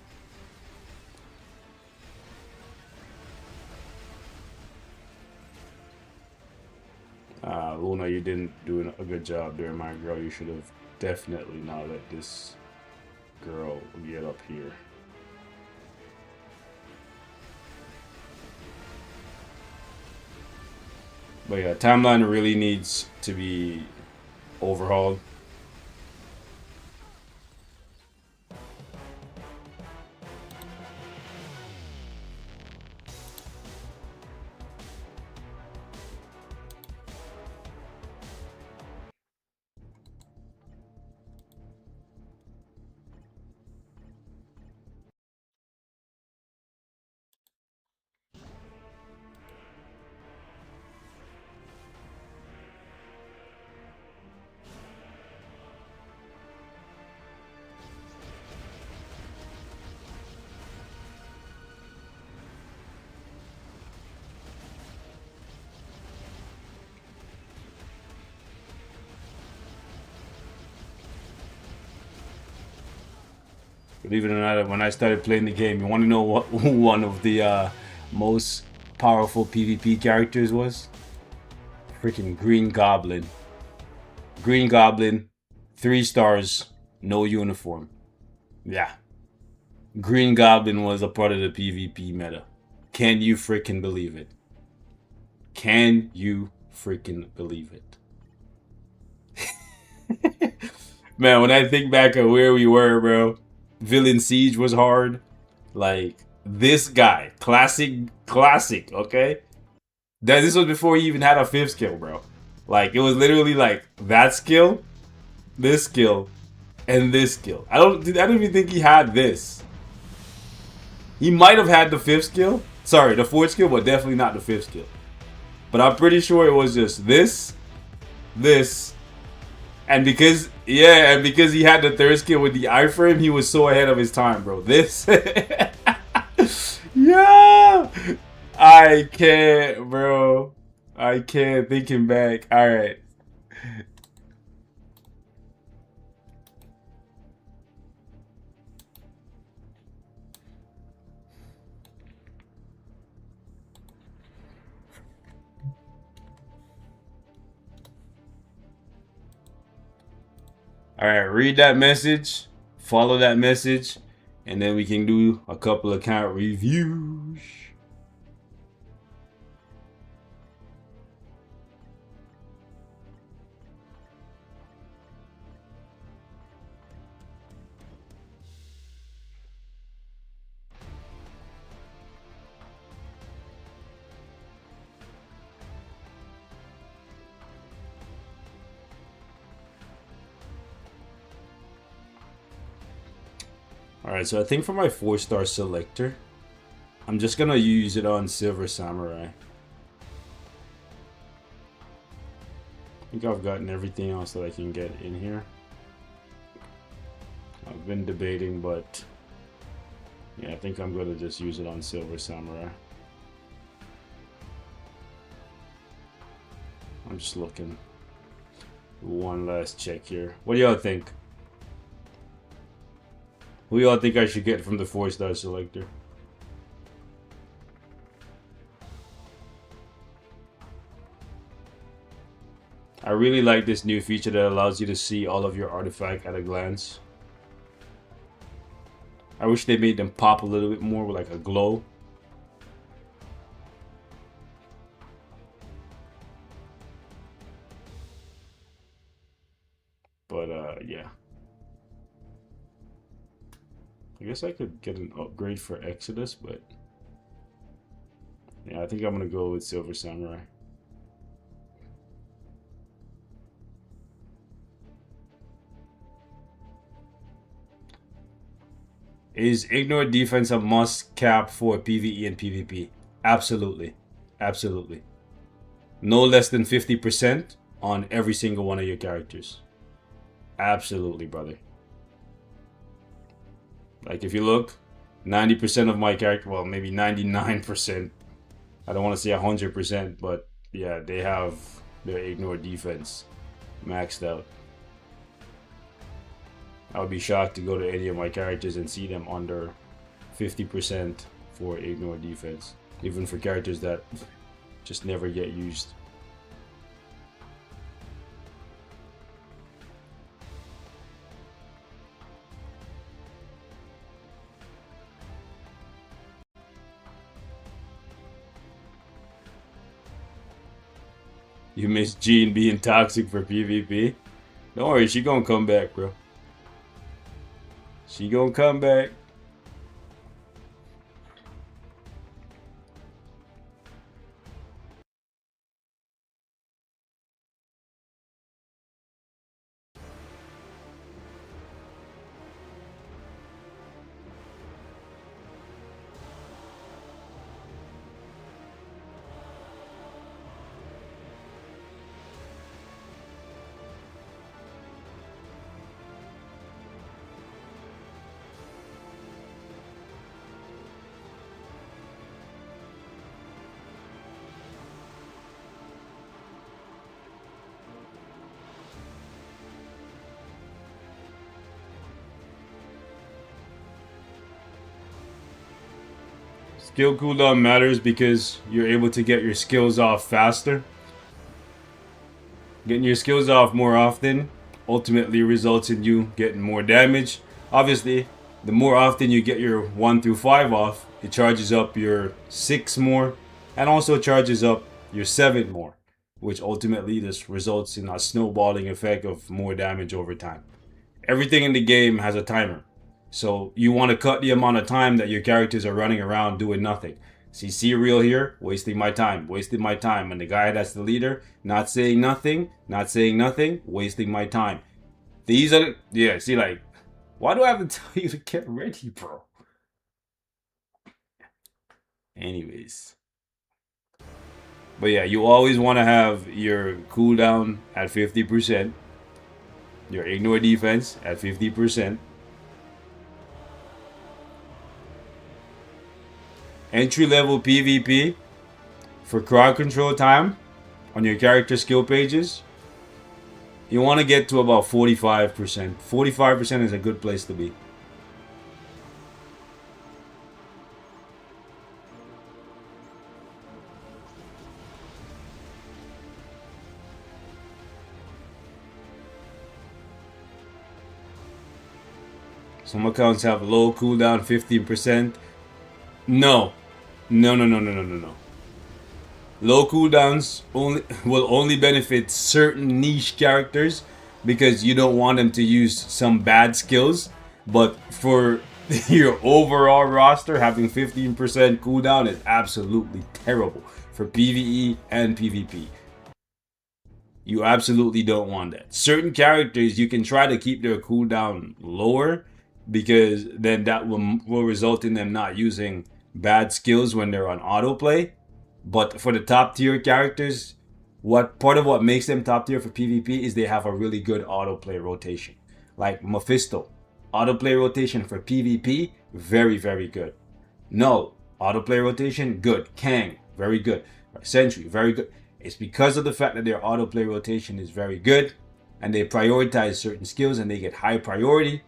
Luna, you didn't do a good job there, my girl. You should have definitely not let this girl get up here. But yeah, timeline really needs to be overhauled. Believe it or not, when I started playing the game, you want to know what one of the most powerful PvP characters was? Freaking Green Goblin. Green Goblin, 3 stars, no uniform. Yeah. Green Goblin was a part of the PvP meta. Can you freaking believe it? Can you freaking believe it? Man, when I think back of where we were, bro, Villain Siege was hard. Like, this guy, classic, okay? This was before he even had a fifth skill, bro. Like, it was literally like that skill, this skill, and this skill. I don't even think he had this. He might have had the fifth skill. Sorry, the fourth skill, but definitely not the fifth skill. But I'm pretty sure it was just this, and because he had the third skill with the iframe, he was so ahead of his time, bro. This yeah. I can't, bro. I can't. Thinking back. Alright. Alright, read that message, follow that message, and then we can do a couple account reviews. Alright, so I think for my 4-star selector, I'm just gonna use it on Silver Samurai. I think I've gotten everything else that I can get in here. I've been debating, but yeah, I think I'm gonna just use it on Silver Samurai. I'm just looking. One last check here. What do y'all think? Who y'all think I should get from the 4-star selector? I really like this new feature that allows you to see all of your artifact at a glance. I wish they made them pop a little bit more with like a glow. But yeah. I guess I could get an upgrade for Exodus, but yeah, I think I'm gonna go with Silver Samurai. Is Ignore Defense a must cap for PvE and PvP? Absolutely. Absolutely. No less than 50% on every single one of your characters. Absolutely, brother. Like, if you look, 90% of my character, well, maybe 99%. I don't want to say 100%, but yeah, they have their Ignore Defense maxed out. I would be shocked to go to any of my characters and see them under 50% for Ignore Defense. Even for characters that just never get used. You miss Jean being toxic for PvP? Don't worry, she gonna come back, bro. She gonna come back. Skill cooldown matters because you're able to get your skills off faster. Getting your skills off more often ultimately results in you getting more damage. Obviously, the more often you get your 1 through 5 off, it charges up your 6 more and also charges up your 7 more, which ultimately just results in a snowballing effect of more damage over time. everything in the game has a timer. So you want to cut the amount of time that your characters are running around doing nothing. See Serial here, wasting my time, wasting my time. And the guy that's the leader, not saying nothing, not saying nothing, wasting my time. These are, yeah, see, like, why do I have to tell you to get ready, bro? Anyways. But yeah, you always want to have your cooldown at 50%, your ignore defense at 50%, entry level PvP for crowd control time on your character skill pages. You want to get to about 45%. 45% is a good place to be. Some accounts have low cooldown, 15%. No. No. Low cooldowns will only benefit certain niche characters because you don't want them to use some bad skills. But for your overall roster, having 15% cooldown is absolutely terrible for PvE and PvP. You absolutely don't want that. Certain characters, you can try to keep their cooldown lower because then that will result in them not using bad skills when they're on autoplay. But for the top tier characters, what part of what makes them top tier for PvP is they have a really good autoplay rotation. Like Mephisto, autoplay rotation for PvP, very, very good. Null, autoplay rotation, good. Kang, very good. Sentry, very good. It's because of the fact that their autoplay rotation is very good and they prioritize certain skills and they get high priority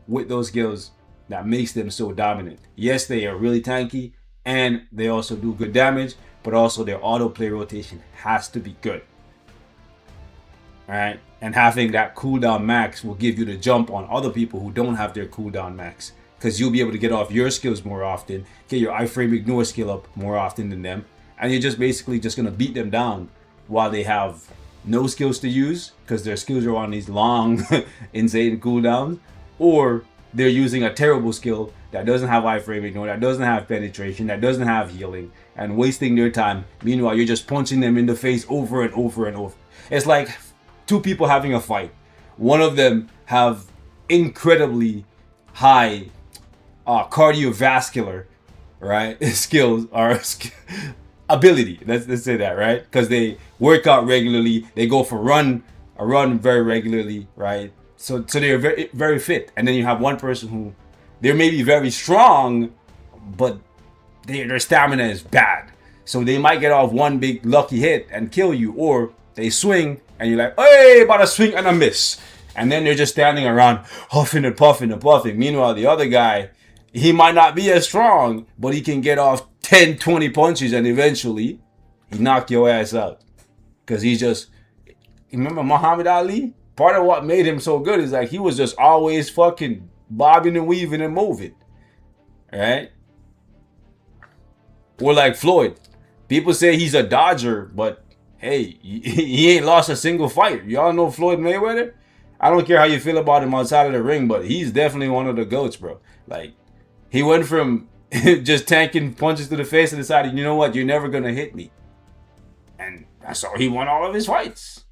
with those skills that makes them so dominant. Yes, they are really tanky and they also do good damage, but also their autoplay rotation has to be good. Alright? And having that cooldown max will give you the jump on other people who don't have their cooldown max. Because you'll be able to get off your skills more often, get your iframe ignore skill up more often than them, and you're just basically just going to beat them down while they have no skills to use because their skills are on these long, insane cooldowns, or they're using a terrible skill that doesn't have iframe ignore, that doesn't have penetration, that doesn't have healing, and wasting their time. Meanwhile, you're just punching them in the face over and over and over. It's like two people having a fight. One of them have incredibly high cardiovascular, right, skills or ability. Let's say that, right? Because they work out regularly, they go for a run very regularly, right? So they're very, very fit. And then you have one person who they may be very strong, but their stamina is bad. So they might get off one big lucky hit and kill you, or they swing and you're like, hey, about to swing and a miss. And then they're just standing around huffing and puffing and puffing. Meanwhile, the other guy, he might not be as strong, but he can get off 10, 20 punches and eventually he knock your ass out. Because he's just, remember Muhammad Ali? Part of what made him so good is like he was just always fucking bobbing and weaving and moving. Right? Or like Floyd. People say he's a dodger, but hey, he ain't lost a single fight. Y'all know Floyd Mayweather? I don't care how you feel about him outside of the ring, but he's definitely one of the GOATs, bro. Like, he went from just tanking punches to the face and decided, you know what, you're never going to hit me. And that's how he won all of his fights.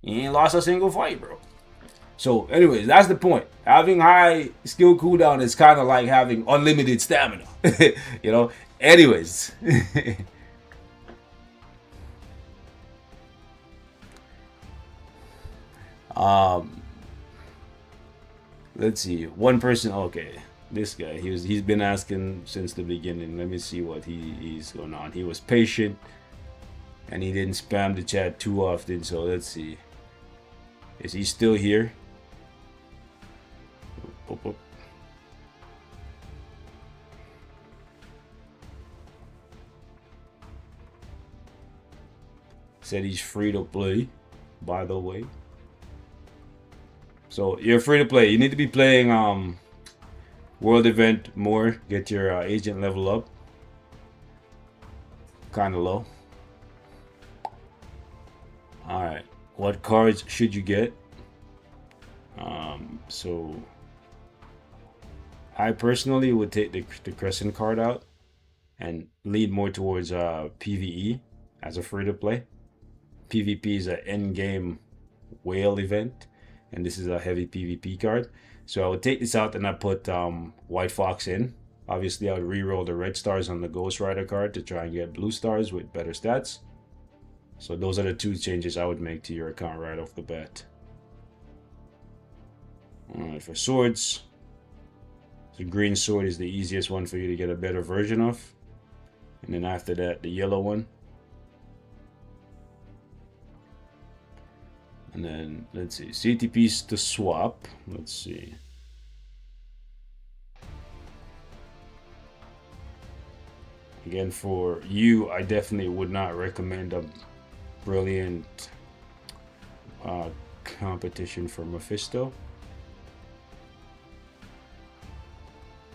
He ain't lost a single fight, bro. So, anyways, that's the point. Having high skill cooldown is kind of like having unlimited stamina. You know? Anyways. Let's see. One person, okay. This guy, he's been asking since the beginning. Let me see what he's going on. He was patient and he didn't spam the chat too often, so let's see. Is he still here? Said he's free to play, by the way. So you're free to play. You need to be playing world event more. Get your agent level up. Kind of low. All right. What cards should you get? So I personally would take the Crescent card out and lead more towards PvE as a free to play. PvP is an end game whale event, and this is a heavy PvP card. So I would take this out and I put White Fox in. Obviously, I would reroll the red stars on the Ghost Rider card to try and get blue stars with better stats. So those are the two changes I would make to your account right off the bat. Alright, for swords, the green sword is the easiest one for you to get a better version of. And then after that, the yellow one. And then, let's see, CTPs to swap. Let's see. Again, for you, I definitely would not recommend a brilliant competition for Mephisto.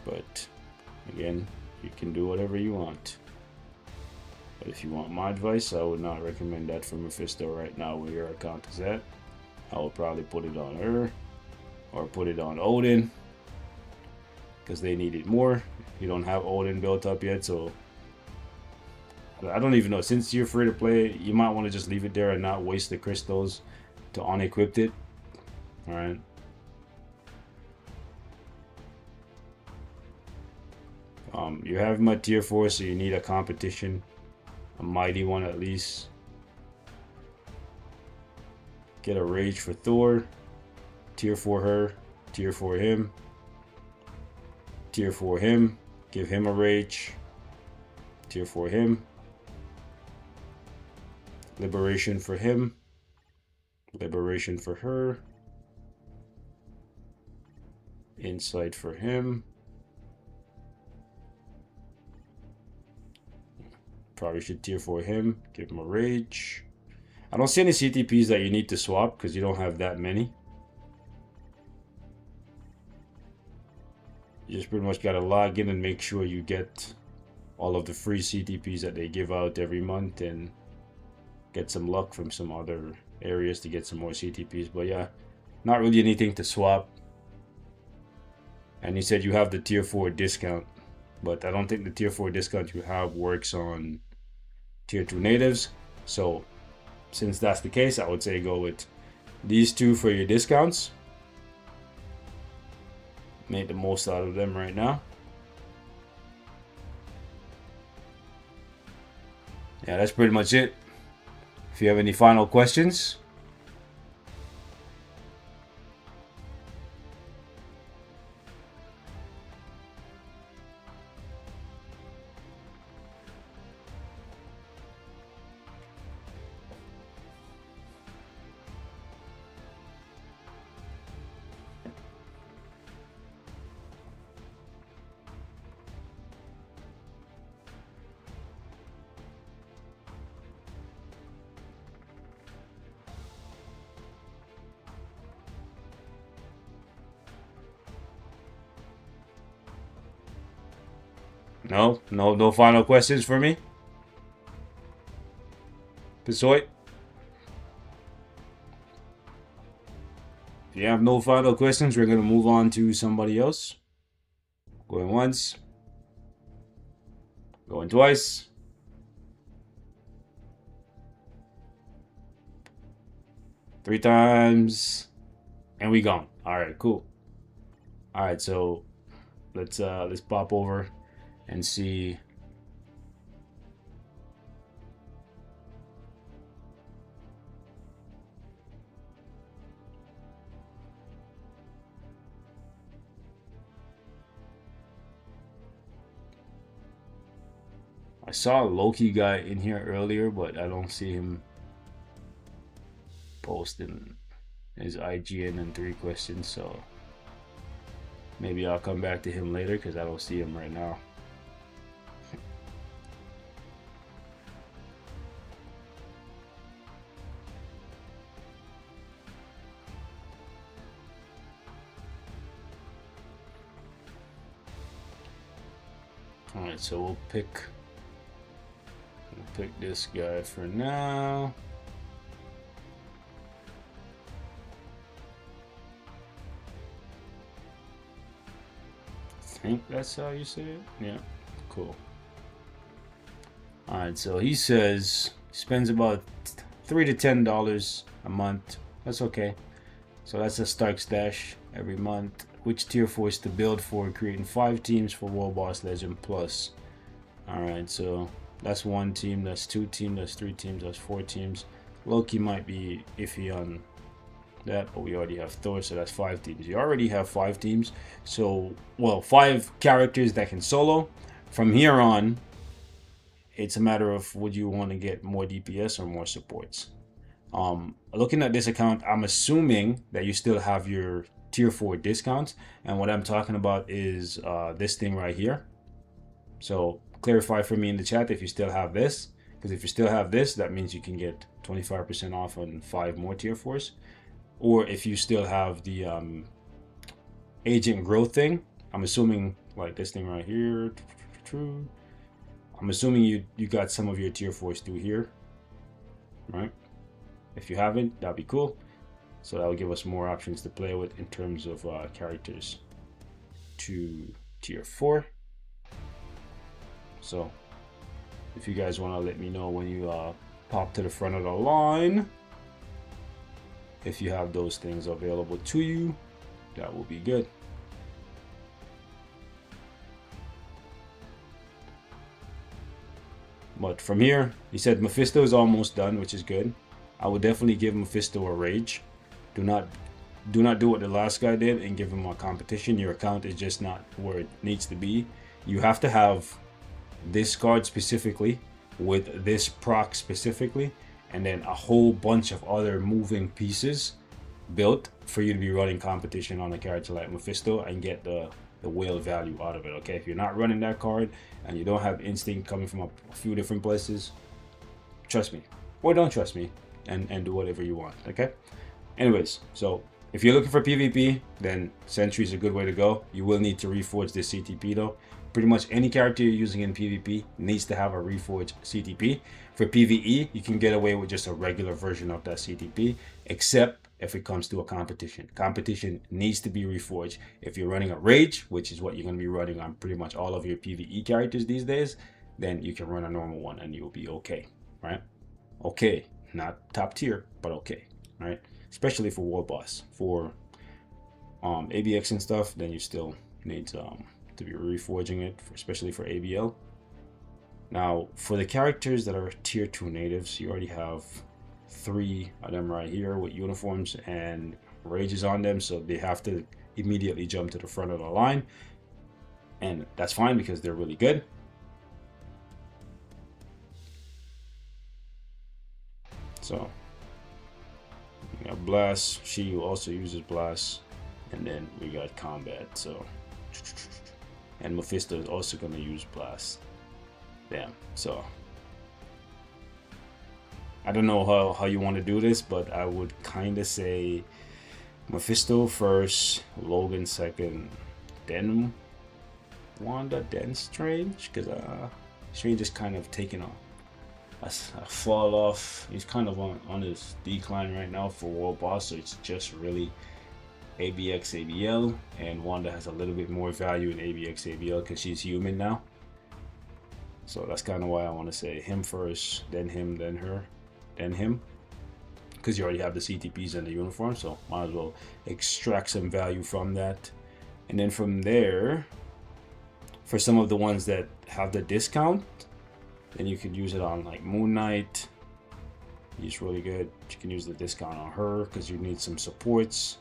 But again, you can do whatever you want. But if you want my advice, I would not recommend that for Mephisto right now where your account is at. I will probably put it on her or put it on Odin because they need it more. You don't have Odin built up yet, so I don't even know. Since you're free to play, you might want to just leave it there and not waste the crystals to unequip it. Alright. You have my tier 4, so you need a competition. A mighty one at least. Get a rage for Thor. Tier 4 her. Tier 4 him. Tier 4 him. Give him a rage. Tier 4 him. Liberation for him. Liberation for her. Insight for him. Probably should tier 4 him. Give him a rage. I don't see any CTPs that you need to swap because you don't have that many. You just pretty much gotta log in and make sure you get all of the free CTPs that they give out every month and get some luck from some other areas to get some more CTPs. But yeah, not really anything to swap. And you said you have the tier 4 discount, but I don't think the tier 4 discount you have works on tier 2 natives. So since that's the case, I would say go with these two for your discounts. Make the most out of them right now. Yeah, that's pretty much it. If you have any final questions, no final questions for me. Pisoy. If you have no final questions, we're gonna move on to somebody else. Going once. Going twice. Three times. And we gone. Alright, cool. Alright, so let's pop over and see. I saw a Loki guy in here earlier, but I don't see him posting his IGN and 3 questions, so maybe I'll come back to him later because I don't see him right now. Alright, so we'll pick this guy for now. think that's how you say it. Yeah, cool. All right, so he says he spends about $3 to $10 a month. That's okay. So that's a Stark stash every month. Which tier 4 is to build for? Creating 5 teams for World Boss Legend Plus. Alright, so that's 1 team, that's 2 teams, that's 3 teams, that's 4 teams. Loki might be iffy on that, but we already have Thor, so that's 5 teams. You already have 5 teams. So, well, 5 characters that can solo. From here on, it's a matter of would you want to get more DPS or more supports. Looking at this account, I'm assuming that you still have your tier 4 discounts, and what I'm talking about is this thing right here. So clarify for me in the chat if you still have this, because if you still have this, that means you can get 25% off on 5 more tier 4s. Or if you still have the agent growth thing, I'm assuming like this thing right here. I'm assuming you got some of your tier 4s through here, right? If you haven't, that'd be cool. So that will give us more options to play with in terms of characters to tier 4. So if you guys want to let me know when you pop to the front of the line, if you have those things available to you, that will be good. But from here, he said Mephisto is almost done, which is good. I would definitely give Mephisto a rage. Do not do what the last guy did and give him a competition. Your account is just not where it needs to be. You have to have this card specifically with this proc specifically, and then a whole bunch of other moving pieces built for you to be running competition on a character like Mephisto and get the whale value out of it. Okay, if you're not running that card and you don't have instinct coming from a few different places, trust me or don't trust me, and do whatever you want. Okay, anyways, so if you're looking for PvP, then Sentry is a good way to go. You will need to reforge this CTP though. Pretty much any character you're using in PvP needs to have a reforged CTP. For PvE, you can get away with just a regular version of that CTP, except if it comes to a competition. Competition needs to be reforged. If you're running a Rage, which is what you're going to be running on pretty much all of your PvE characters these days, then you can run a normal one and you'll be okay, right? Okay, not top tier, but okay, right? Especially for World Boss. For ABX and stuff, then you still need to be reforging it, especially for ABL. Now, for the characters that are tier 2 natives, you already have 3 of them right here with uniforms and rages on them, so they have to immediately jump to the front of the line, and that's fine because they're really good. So we got Blast. She also uses Blast, and then we got Combat. So, and Mephisto is also going to use Blast. Damn. So I don't know how you want to do this, but I would kind of say Mephisto first, Logan second, then Wanda, then Strange, because Strange is kind of taking a fall off. He's kind of on his decline right now for World Boss, so it's just really ABX ABL, and Wanda has a little bit more value in ABX ABL because she's human now. So that's kind of why I want to say him first, then him, then her, then him, because you already have the CTPs and the uniform, so might as well extract some value from that. And then from there, for some of the ones that have the discount, then you could use it on like Moon Knight. He's really good. You can use the discount on her because you need some supports.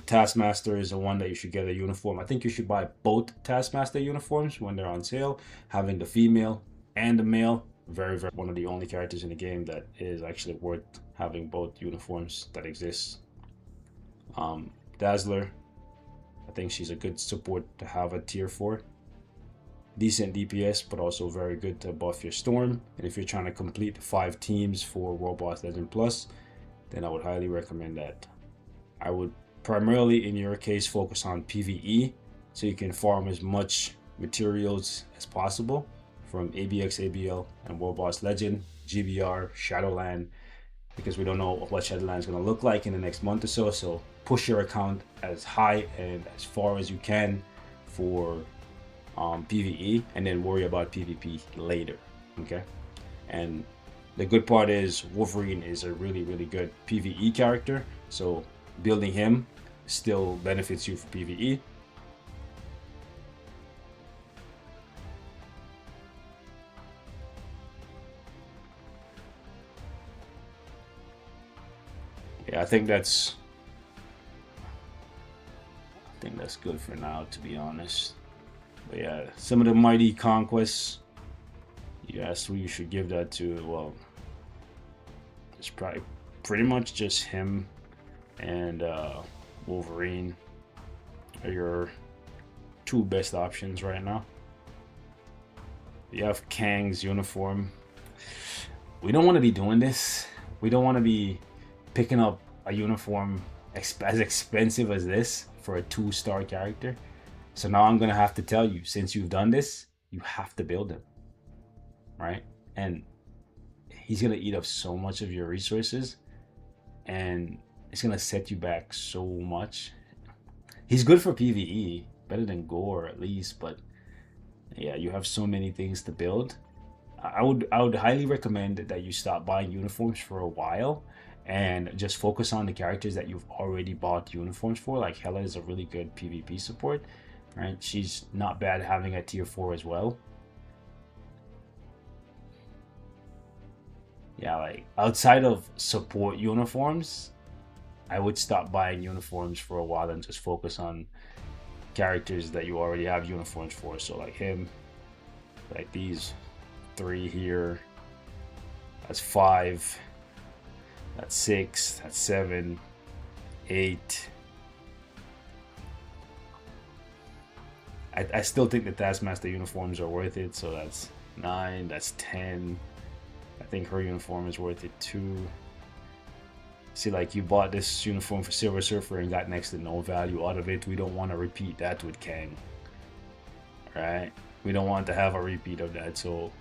Taskmaster is the one that you should get a uniform. I think you should buy both Taskmaster uniforms when they're on sale. Having the female and the male, very one of the only characters in the game that is actually worth having both uniforms that exist. Dazzler, I think she's a good support to have at tier 4. Decent DPS, but also very good to buff your Storm. And if you're trying to complete 5 teams for World Boss Legend Plus, then I would highly recommend that. I would primarily, in your case, focus on PvE, so you can farm as much materials as possible from ABX, ABL, and World Boss Legend, GBR, Shadowland, because we don't know what Shadowland is going to look like in the next month or so. So push your account as high and as far as you can for PvE, and then worry about PvP later. Okay, and the good part is Wolverine is a really, really good PvE character, so building him still benefits you for PvE. Yeah, I think that's good for now, to be honest. But yeah, some of the mighty conquests, you asked who you should give that to. Well, it's probably pretty much just him and Wolverine are your two best options right now. You have Kang's uniform. We don't want to be doing this. We don't want to be picking up a uniform as expensive as this for a 2-star character. So now I'm gonna have to tell you, since you've done this, you have to build him, right? And he's gonna eat up so much of your resources, and it's gonna set you back so much. He's good for PvE, better than Gore at least, but yeah, you have so many things to build. I would highly recommend that you stop buying uniforms for a while and just focus on the characters that you've already bought uniforms for. Like Hela is a really good PvP support, right? She's not bad having a tier 4 as well. Yeah, like outside of support uniforms, I would stop buying uniforms for a while and just focus on characters that you already have uniforms for. So like him, like these 3 here, that's 5, that's 6, that's 7, 8. I still think the Taskmaster uniforms are worth it, so that's 9, that's 10. I think her uniform is worth it too. See, like you bought this uniform for Silver Surfer and got next to no value out of it. We don't want to repeat that with Kang, right? We don't want to have a repeat of that. So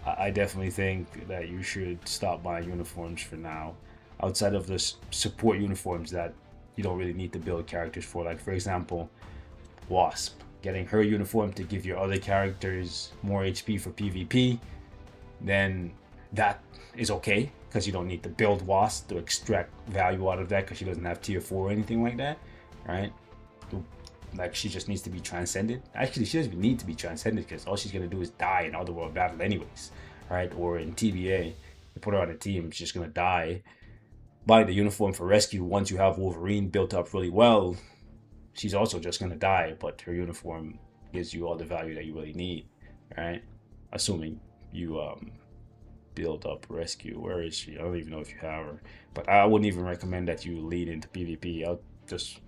I definitely think that you should stop buying uniforms for now, outside of the support uniforms that you don't really need to build characters for. Like for example, Wasp, getting her uniform to give your other characters more HP for PvP, then that is okay, because you don't need to build Wasp to extract value out of that, because she doesn't have tier 4 or anything like that, right? Like she just needs to be transcended. Actually, she doesn't even need to be transcended, because all she's gonna do is die in Otherworld battle anyways, right? Or in TBA, you put her on a team, she's just gonna die. Buying the uniform for rescue, once you have Wolverine built up really well, she's also just gonna die, but her uniform gives you all the value that you really need, right? Assuming you build up rescue. Where is she? I don't even know if you have her, but I wouldn't even recommend that you lead into PvP. I'll just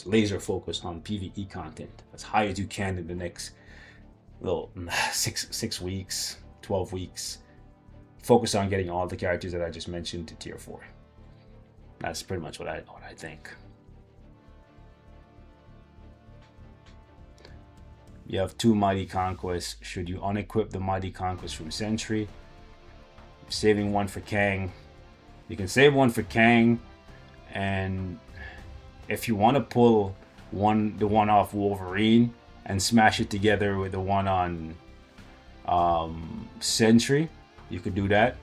laser focus on PvE content as high as you can in the next little 6 weeks, 12 weeks. Focus on getting all the characters that I just mentioned to tier 4. That's pretty much what I think. You have 2 Mighty Conquests. Should you unequip the Mighty Conquest from Sentry? Saving one for Kang. You can save one for Kang, and if you want to pull the one off Wolverine and smash it together with the one on Sentry, you could do that.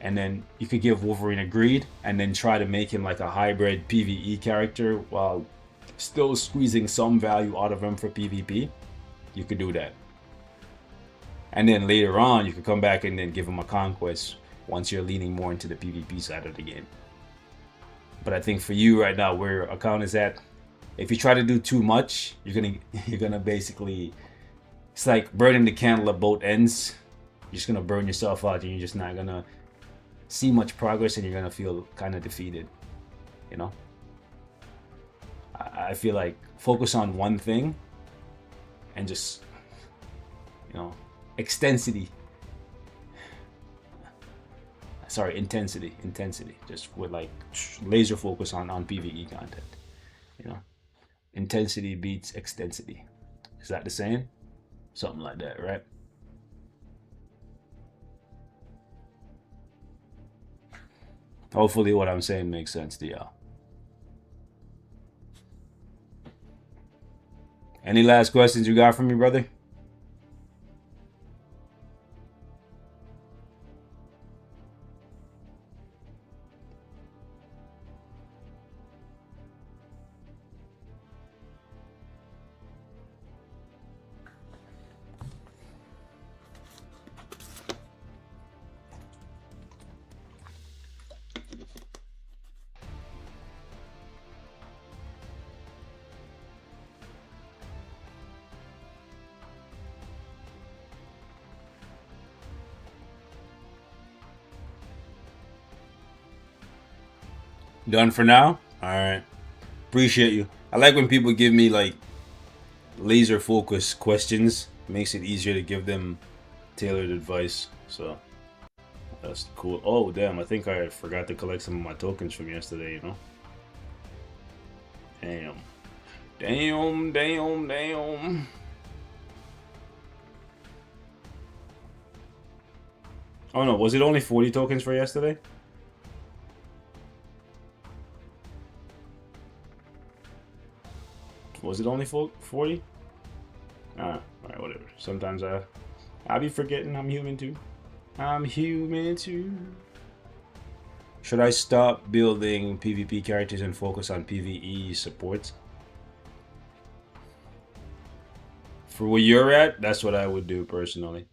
And then you could give Wolverine a greed and then try to make him like a hybrid PvE character while still squeezing some value out of him for PvP. You could do that. And then later on, you could come back and then give him a conquest once you're leaning more into the PvP side of the game. But I think for you right now, where your account is at, if you try to do too much, you're gonna basically, it's like burning the candle at both ends. You're just gonna burn yourself out, and you're just not gonna see much progress, and you're gonna feel kind of defeated. You know, I feel like focus on one thing and just, intensity, just with like laser focus on PvE content. Intensity beats extensity. Is that the saying? Something like that, right? Hopefully what I'm saying makes sense to y'all. Any last questions you got for me, brother? Done for now? Alright. Appreciate you. I like when people give me like laser focused questions. Makes it easier to give them tailored advice. So that's cool. Oh damn, I think I forgot to collect some of my tokens from yesterday, you know? Damn. Damn. Oh no, was it only 40 tokens for yesterday? Was it only 40? Alright, whatever. Sometimes I'll be forgetting I'm human too. I'm human too. Should I stop building PvP characters and focus on PvE supports? For where you're at, that's what I would do personally.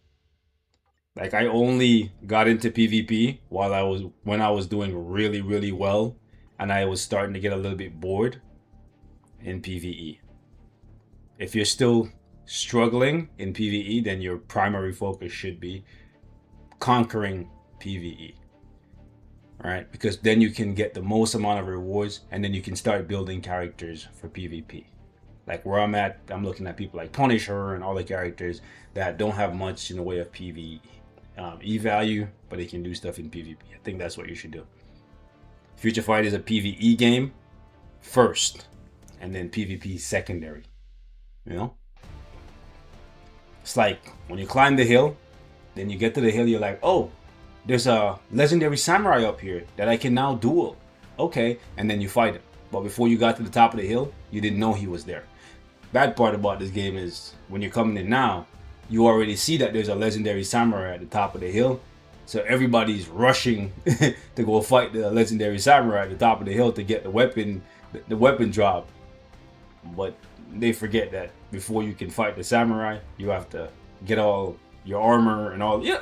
Like I only got into PvP when I was doing really, really well, and I was starting to get a little bit bored in PvE. If you're still struggling in PvE, then your primary focus should be conquering PvE. Right? Because then you can get the most amount of rewards, and then you can start building characters for PvP. Like where I'm at, I'm looking at people like Punisher and all the characters that don't have much in the way of PvE value, but they can do stuff in PvP. I think that's what you should do. Future Fight is a PvE game first, and then PvP secondary. You know? It's like when you climb the hill, then you get to the hill, you're like, oh, there's a legendary samurai up here that I can now duel. Okay, and then you fight him. But before you got to the top of the hill, you didn't know he was there. Bad part about this game is when you're coming in now, you already see that there's a legendary samurai at the top of the hill. So everybody's rushing to go fight the legendary samurai at the top of the hill to get the weapon drop. But they forget that before you can fight the samurai, you have to get all your armor and all. Yeah,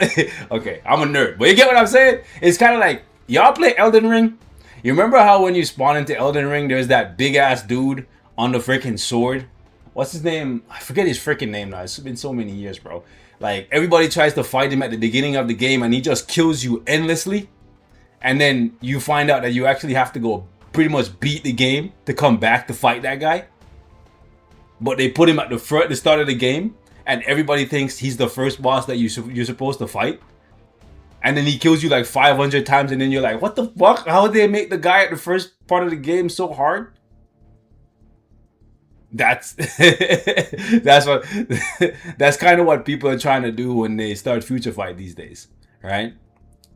okay, I'm a nerd, but you get what I'm saying? It's kind of like, y'all play Elden Ring? You remember how when you spawn into Elden Ring, there's that big ass dude on the freaking sword? What's his name? I forget his freaking name now. It's been so many years, bro. Like, everybody tries to fight him at the beginning of the game, and he just kills you endlessly. And then you find out that you actually have to go pretty much beat the game to come back to fight that guy. But they put him at the start of the game, and everybody thinks he's the first boss that you're supposed to fight. And then he kills you like 500 times, and then you're like, what the fuck? How did they make the guy at the first part of the game so hard? That's that's kind of what people are trying to do when they start Future Fight these days, right?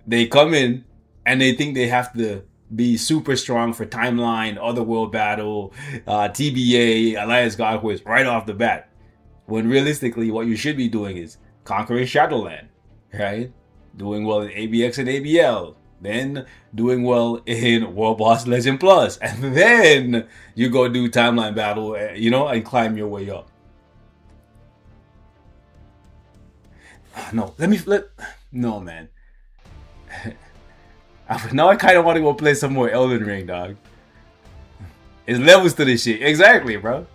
They come in and they think they have to be super strong for Timeline, Otherworld Battle, TBA, ASGARD quiz right off the bat. When realistically, what you should be doing is conquering Shadowland, right? Doing well in ABX and ABL, then doing well in World Boss Legend Plus, and then you go do Timeline Battle, and climb your way up. No, no, man. Now I kind of want to go play some more Elden Ring, dog. It's levels to this shit. Exactly, bro.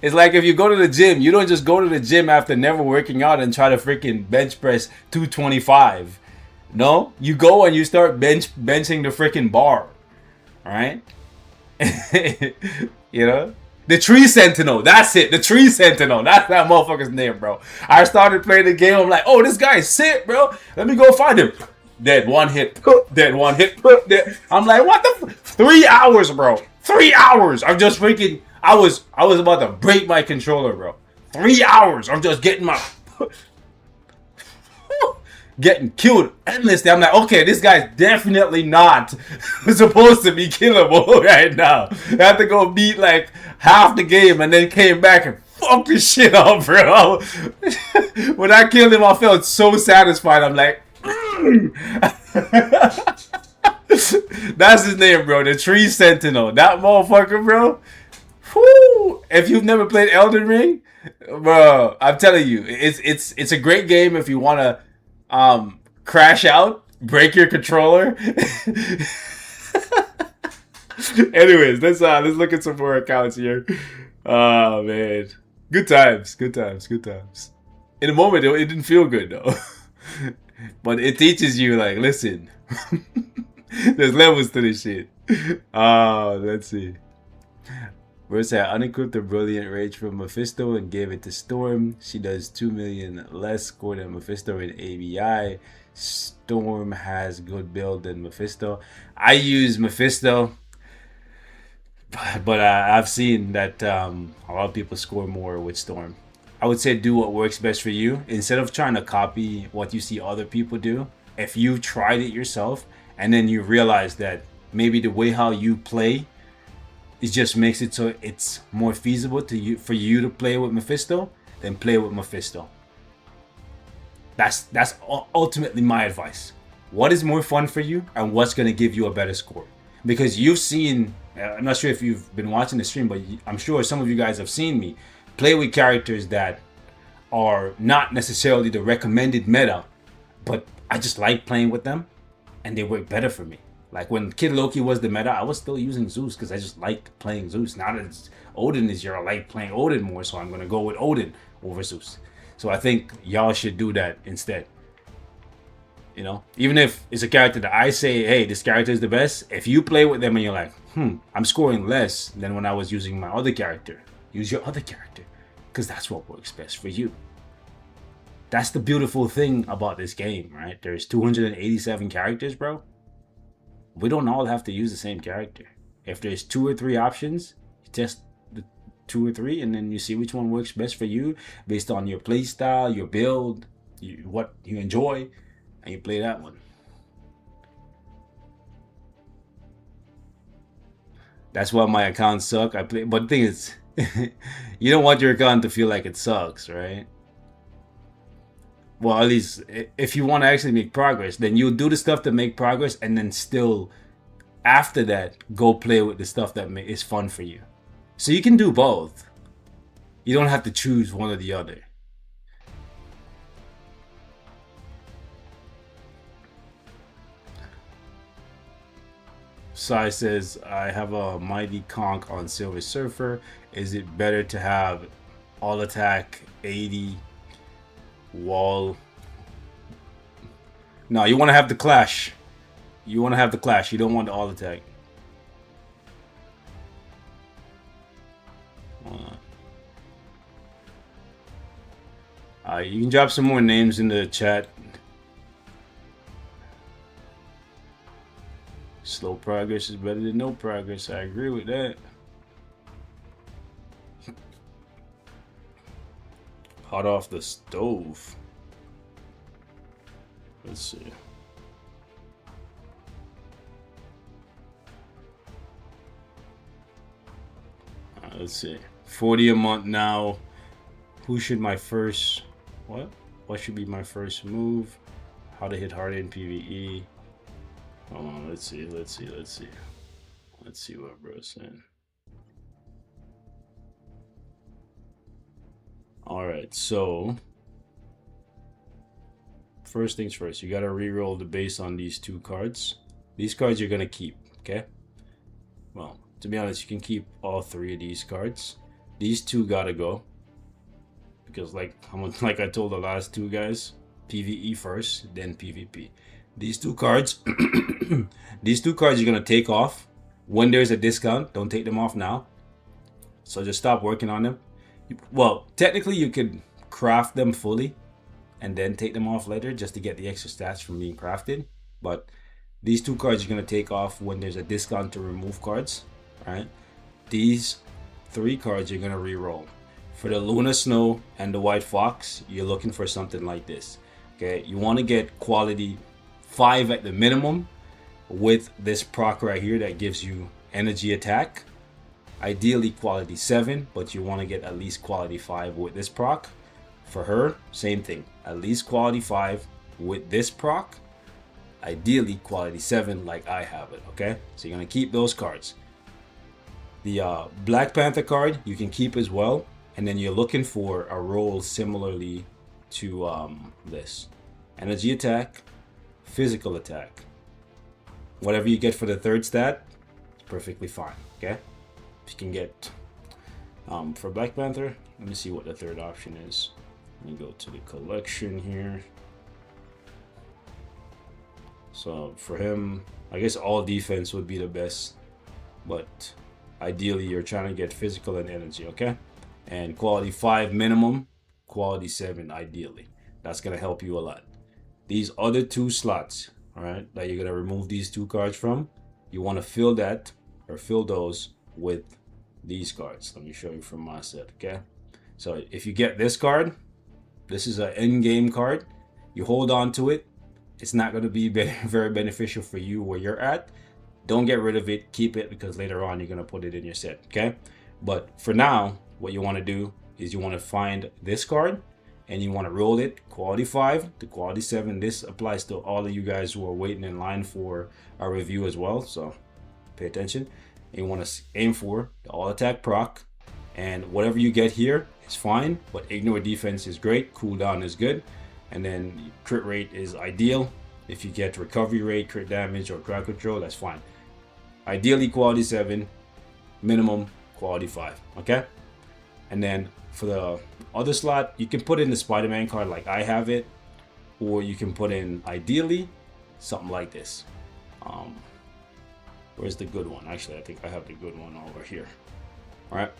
It's like if you go to the gym, you don't just go to the gym after never working out and try to freaking bench press 225. No, you go and you start benching the freaking bar. Alright? The Tree Sentinel. That's it. The Tree Sentinel. That's that motherfucker's name, bro. I started playing the game. I'm like, oh, this guy's sick, bro. Let me go find him. Dead. One hit. Dead. One hit. Dead. I'm like, what the 3 hours, bro. 3 hours. I'm just freaking... I was about to break my controller, bro. 3 hours. I'm just getting my... getting killed endlessly. I'm like, okay, this guy's definitely not supposed to be killable right now. I had to go beat like half the game and then came back and fucked this shit up, bro. When I killed him, I felt so satisfied. I'm like, that's his name, bro. The Tree Sentinel. That motherfucker, bro. Whew. If you've never played Elden Ring, bro, I'm telling you, it's a great game if you want to crash out, break your controller. Anyways, let's look at some more accounts here. Oh man, good times. In a moment, it didn't feel good though, but it teaches you like, listen, there's levels to this shit. Let's see. Versa unequipped a brilliant rage from Mephisto and gave it to Storm. She does 2 million less score than Mephisto in ABI. Storm has good build than Mephisto. I use Mephisto, but I've seen that a lot of people score more with Storm. I would say do what works best for you. Instead of trying to copy what you see other people do, if you've tried it yourself and then you realize that maybe the way how you play, it just makes it so it's more feasible for you to play with Mephisto, then play with Mephisto. That's ultimately my advice. What is more fun for you and what's going to give you a better score? Because you've seen, I'm not sure if you've been watching the stream, but I'm sure some of you guys have seen me play with characters that are not necessarily the recommended meta, but I just like playing with them and they work better for me. Like when Kid Loki was the meta, I was still using Zeus because I just liked playing Zeus. Now that Odin is here, I like playing Odin more, so I'm going to go with Odin over Zeus. So I think y'all should do that instead. You know, even if it's a character that I say, hey, this character is the best, if you play with them and you're like, I'm scoring less than when I was using my other character, use your other character because that's what works best for you. That's the beautiful thing about this game, right? There's 287 characters, bro. We don't all have to use the same character. If there's 2 or 3 options, you test the 2 or 3 and then you see which one works best for you based on your play style, your build, what you enjoy, and you play that one. That's why my accounts suck. But the thing is, you don't want your account to feel like it sucks, right? Well, at least if you want to actually make progress, then you'll do the stuff to make progress and then still, after that, go play with the stuff that is fun for you. So you can do both. You don't have to choose one or the other. Sai says, I have a mighty conch on Silver Surfer. Is it better to have all attack 80 wall? No, you want to have the clash. You don't want the all attack. You can drop some more names in the chat. Slow progress is better than no progress. I agree with that. Hot off the stove. Let's see. Let's see. 40 a month now. Who should my first... What should be my first move? How to hit harder in PvE. Hold on, let's see. Let's see what bro's saying. Alright, so... First things first, you gotta reroll the base on these 2 cards. These cards you're gonna keep, okay? Well, to be honest, you can keep all 3 of these cards. These 2 gotta go. Because like I told the last 2 guys, PvE first, then PvP. These 2 cards, these 2 cards you're gonna take off when there's a discount. Don't take them off now. So just stop working on them. Well, technically you could craft them fully and then take them off later just to get the extra stats from being crafted. But these 2 cards you're gonna take off when there's a discount to remove cards, right? These 3 cards you're gonna re-roll. For the Luna Snow and the White Fox, you're looking for something like this. Okay, you want to get quality 5 at the minimum with this proc right here that gives you energy attack. Ideally quality 7, but you want to get at least quality 5 with this proc. For her, same thing, at least quality 5 with this proc. Ideally quality 7 like I have it. Okay, so you're gonna keep those cards. The Black Panther card you can keep as well, and then you're looking for a role similarly to this energy attack, physical attack. Whatever you get for the third stat, it's perfectly fine. Okay, if you can get for Black Panther, let me see what the third option is. Let me go to the collection here. So for him, I guess all defense would be the best, but ideally you're trying to get physical and energy. Okay, and quality 5 minimum, quality 7 ideally. That's gonna help you a lot. These other 2 slots, all right, that you're gonna remove these 2 cards from, you want to fill that or fill those with these cards. Let me show you from my set. Okay, so if you get this card, this is an end game card. You hold on to it. It's not going to be very beneficial for you where you're at. Don't get rid of it. Keep it, because later on you're going to put it in your set. Okay, but for now, what you want to do is you want to find this card and you want to roll it quality 5 to quality 7. This applies to all of you guys who are waiting in line for a review as well, so pay attention. And you want to aim for the all attack proc, and whatever you get here is fine, but ignore defense is great, cooldown is good, and then crit rate is ideal. If you get recovery rate, crit damage, or crowd control, that's fine. Ideally quality 7, minimum quality 5. Okay, and then for the other slot, you can put in the Spider-Man card like I have it, or you can put in ideally something like this. Where's the good one? Actually, I think I have the good one over here. All right,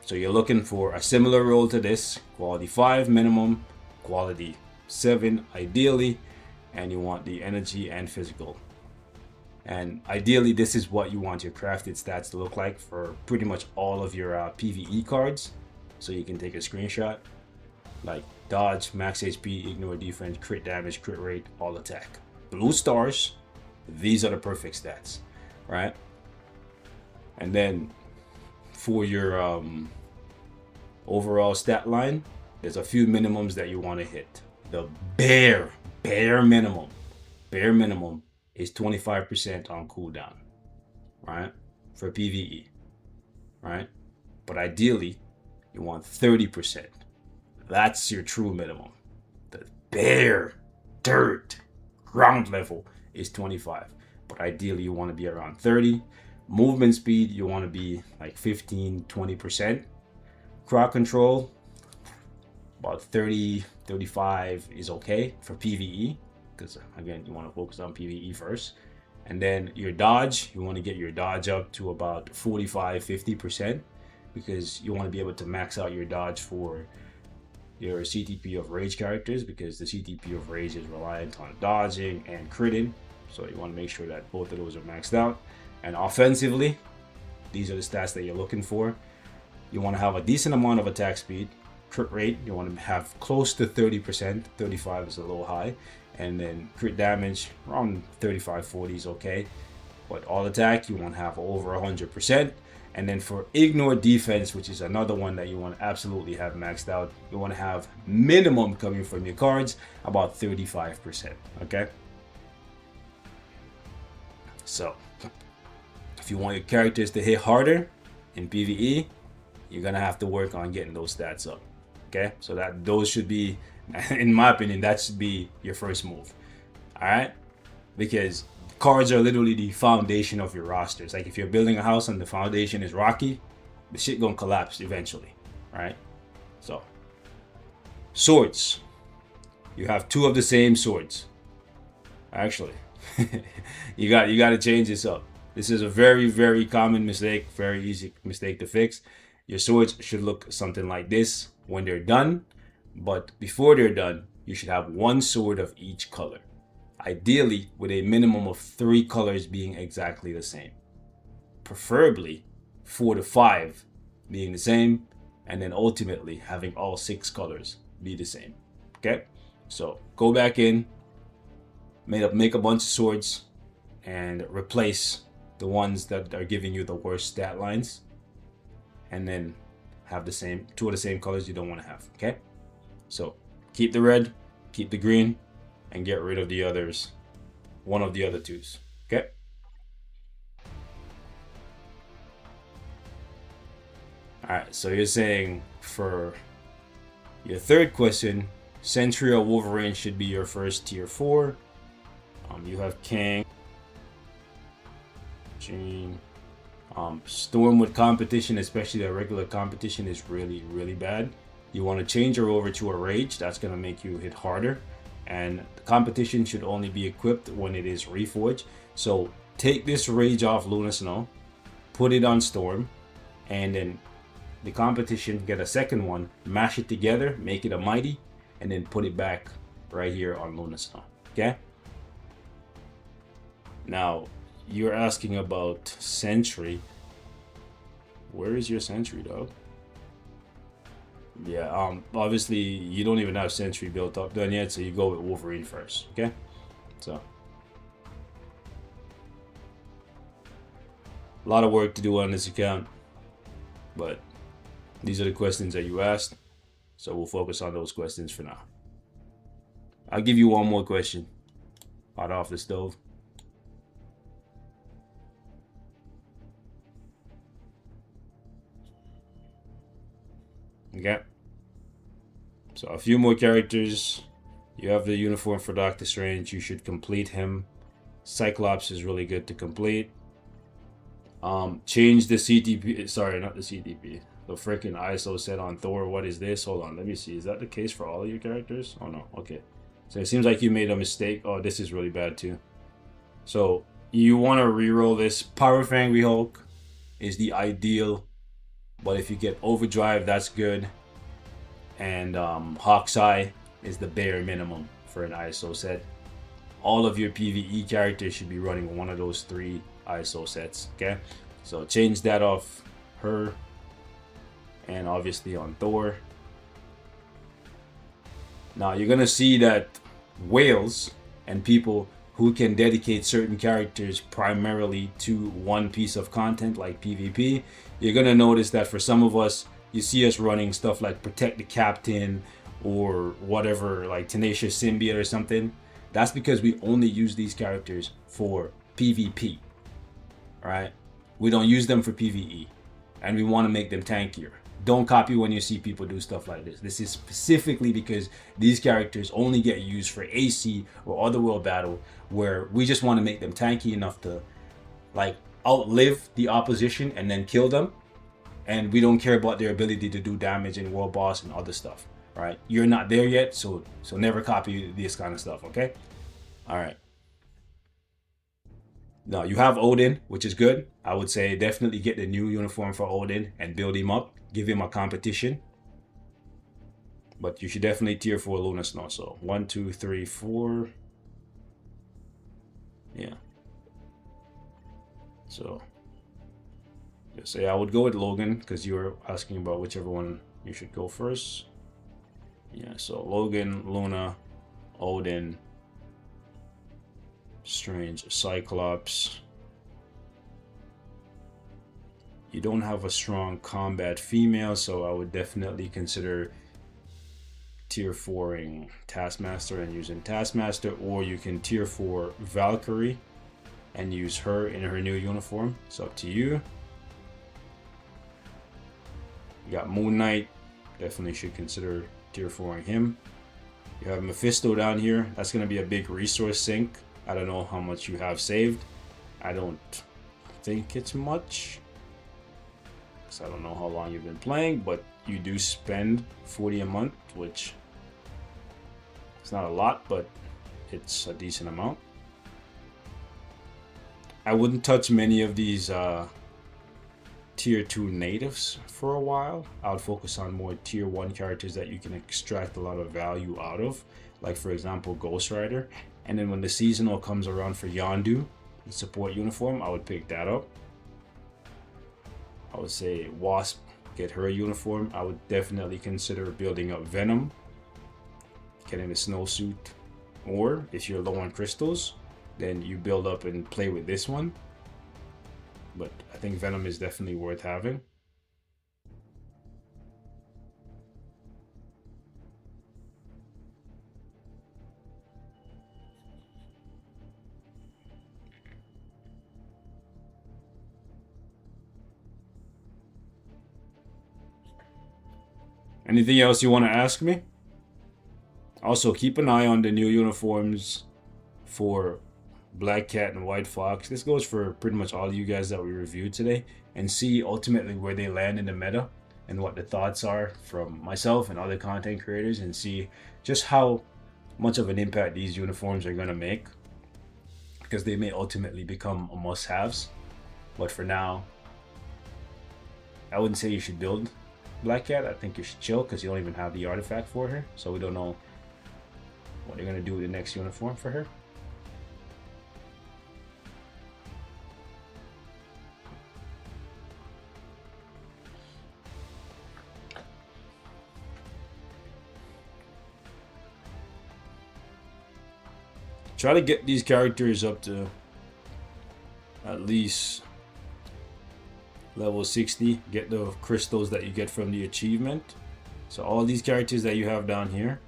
so you're looking for a similar roll to this, quality 5 minimum, quality 7 ideally, and you want the energy and physical. And ideally this is what you want your crafted stats to look like for pretty much all of your PvE cards. So you can take a screenshot, like dodge, max HP, ignore defense, crit damage, crit rate, all attack. Blue stars, these are the perfect stats, right? And then for your overall stat line, there's a few minimums that you want to hit. The bare minimum is 25% on cooldown, right? For PvE, right? But ideally, you want 30%. That's your true minimum. The bare dirt ground level is 25, but ideally you want to be around 30. Movement speed, you want to be like 15-20%. Crowd control, about 30-35 is okay for PvE, because again you want to focus on PvE first. And then your dodge, you want to get your dodge up to about 45-50%, because you want to be able to max out your dodge for your CTP of rage characters, because the CTP of rage is reliant on dodging and critting, so you want to make sure that both of those are maxed out. And offensively, these are the stats that you're looking for. You want to have a decent amount of attack speed. Crit rate, you want to have close to 30%, 35 is a little high, and then crit damage around 35-40 is okay. But all attack, you want to have over 100%. And then for ignore defense, which is another one that you want to absolutely have maxed out, you want to have minimum coming from your cards about 35%. Okay, so if you want your characters to hit harder in PvE, you're gonna have to work on getting those stats up. Okay, so those should be, in my opinion, that should be your first move. All right, because cards are literally the foundation of your rosters. Like if you're building a house and the foundation is rocky, the shit gonna collapse eventually, right? So swords, you have 2 of the same swords. Actually, you got to change this up. This is a very common mistake, very easy mistake to fix. Your swords should look something like this when they're done, but before they're done, you should have 1 sword of each color. Ideally with a minimum of 3 colors being exactly the same. Preferably 4 to 5 being the same, and then ultimately having all 6 colors be the same. Okay, So go back in, make a bunch of swords, and replace the ones that are giving you the worst stat lines, and then have the same two of the same colors you don't want to have. Okay, so keep the red, keep the green, and get rid of the others, one of the other twos. Okay. All right, so you're saying for your third question, Sentry or Wolverine should be your first tier 4. You have Kang, Jean, Storm with competition, especially the regular competition, is really, really bad. You want to change her over to a Rage. That's going to make you hit harder. And the competition should only be equipped when it is Reforged. So take this Rage off Luna Snow, put it on Storm, and then the competition, get a second one, mash it together, make it a Mighty, and then put it back right here on Luna Snow. Okay? Now, you're asking about Sentry. Where is your Sentry, dog? Yeah, obviously you don't even have Sentry built up done yet, so you go with Wolverine first. Okay? So a lot of work to do on this account, but these are the questions that you asked, so we'll focus on those questions for now. I'll give you one more question hot off the stove. Okay, so a few more characters. You have the uniform for Doctor Strange. You should complete him. Cyclops is really good to complete. Change the CTP. Sorry, not the CTP. The freaking ISO set on Thor. What is this? Hold on, let me see. Is that the case for all of your characters? Oh no. Okay. So it seems like you made a mistake. Oh, this is really bad too. So you want to reroll this. Power Fangry Hulk is the ideal, but if you get Overdrive, that's good. And Hawkeye is the bare minimum for an ISO set. All of your PvE characters should be running one of those 3 ISO sets. Okay, so change that off her, and obviously on Thor. Now you're gonna see that whales and people who can dedicate certain characters primarily to one piece of content like PvP, you're gonna notice that for some of us, you see us running stuff like Protect the Captain or whatever, like Tenacious Symbiote or something. That's because we only use these characters for PvP, right? We don't use them for PvE, and we want to make them tankier. Don't copy when you see people do stuff like this. This is specifically because these characters only get used for AC or Otherworld battle, where we just want to make them tanky enough to like outlive the opposition and then kill them. And we don't care about their ability to do damage in World Boss and other stuff, right? You're not there yet, so never copy this kind of stuff, okay? All right. Now you have Odin, which is good. I would say definitely get the new uniform for Odin and build him up. Give him a competition. But you should definitely tier 4 Luna Snow. So 1, 2, 3, 4. Yeah. So just say I would go with Logan because you were asking about whichever one you should go first. Yeah, so Logan, Luna, Odin, Strange, Cyclops. You don't have a strong combat female, so I would definitely consider tier 4ing Taskmaster and using Taskmaster, or you can tier 4 Valkyrie and use her in her new uniform. It's up to you. You got Moon Knight, definitely should consider tier 4ing him. You have Mephisto down here. That's going to be a big resource sink. I don't know how much you have saved. I don't think it's much, because I don't know how long you've been playing, but you do spend 40 a month, which it's not a lot, but it's a decent amount. I wouldn't touch many of these tier 2 natives for a while. I would focus on more tier 1 characters that you can extract a lot of value out of, like for example Ghost Rider. And then when the seasonal comes around for Yondu, the support uniform, I would pick that up. I would say Wasp, get her uniform. I would definitely consider building up Venom. getting the snowsuit, or if you're low on crystals, then you build up and play with this one. But I think Venom is definitely worth having. Anything else you want to ask me? Also, keep an eye on the new uniforms for Black Cat and White Fox. This goes for pretty much all you guys that we reviewed today, and see ultimately where they land in the meta and what the thoughts are from myself and other content creators, and see just how much of an impact these uniforms are going to make, because they may ultimately become a must-haves. But for now, I wouldn't say you should build Black Cat. I think you should chill, because you don't even have the artifact for her, so we don't know what they're going to do with the next uniform for her. Try to get these characters up to at least level 60. Get the crystals that you get from the achievement. So all these characters that you have down here,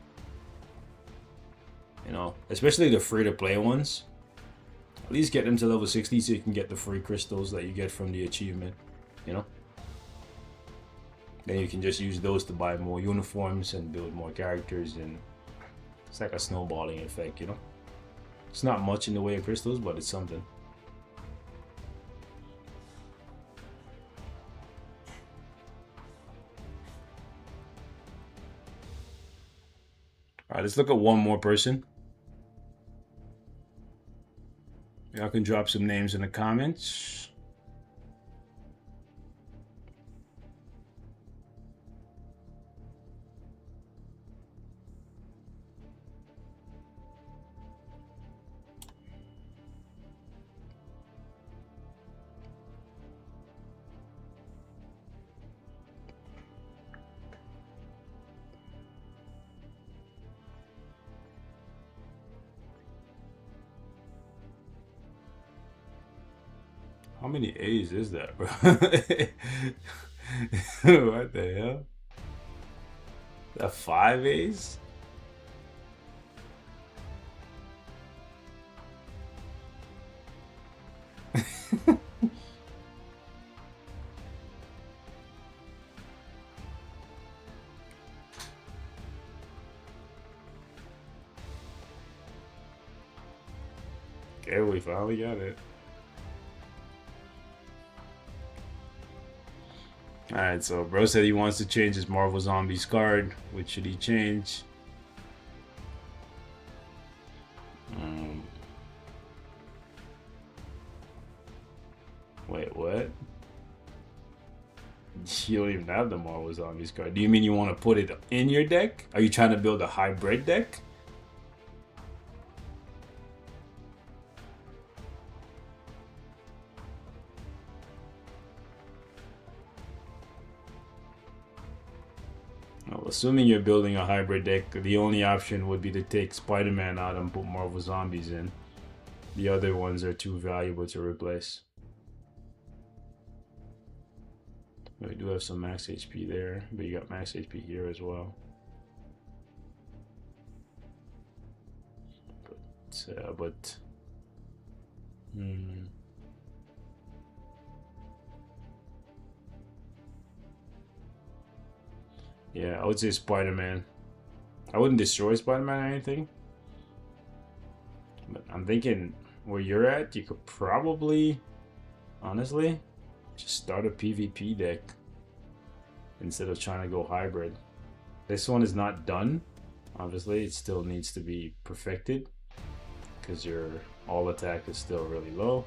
you know, especially the free-to-play ones, at least get them to level 60 so you can get the free crystals that you get from the achievement, you know. Then you can just use those to buy more uniforms and build more characters, and it's like a snowballing effect, you know. It's not much in the way of crystals, but it's something. Alright, let's look at one more person. Y'all can drop some names in the comments. How many A's is that, bro? What the hell? That 5 A's? Okay, we finally got it. Alright, so bro said he wants to change his Marvel Zombies card. Which should he change? Wait, what? You don't even have the Marvel Zombies card. Do you mean you want to put it in your deck? Are you trying to build a hybrid deck? Well, assuming you're building a hybrid deck, the only option would be to take Spider-Man out and put Marvel Zombies in. The other ones are too valuable to replace. We do have some max HP there, but you got max HP here as well. But yeah, I would say Spider-Man. I wouldn't destroy Spider-Man or anything, but I'm thinking where you're at, you could probably, honestly, just start a PvP deck instead of trying to go hybrid. This one is not done. Obviously, it still needs to be perfected because your all attack is still really low.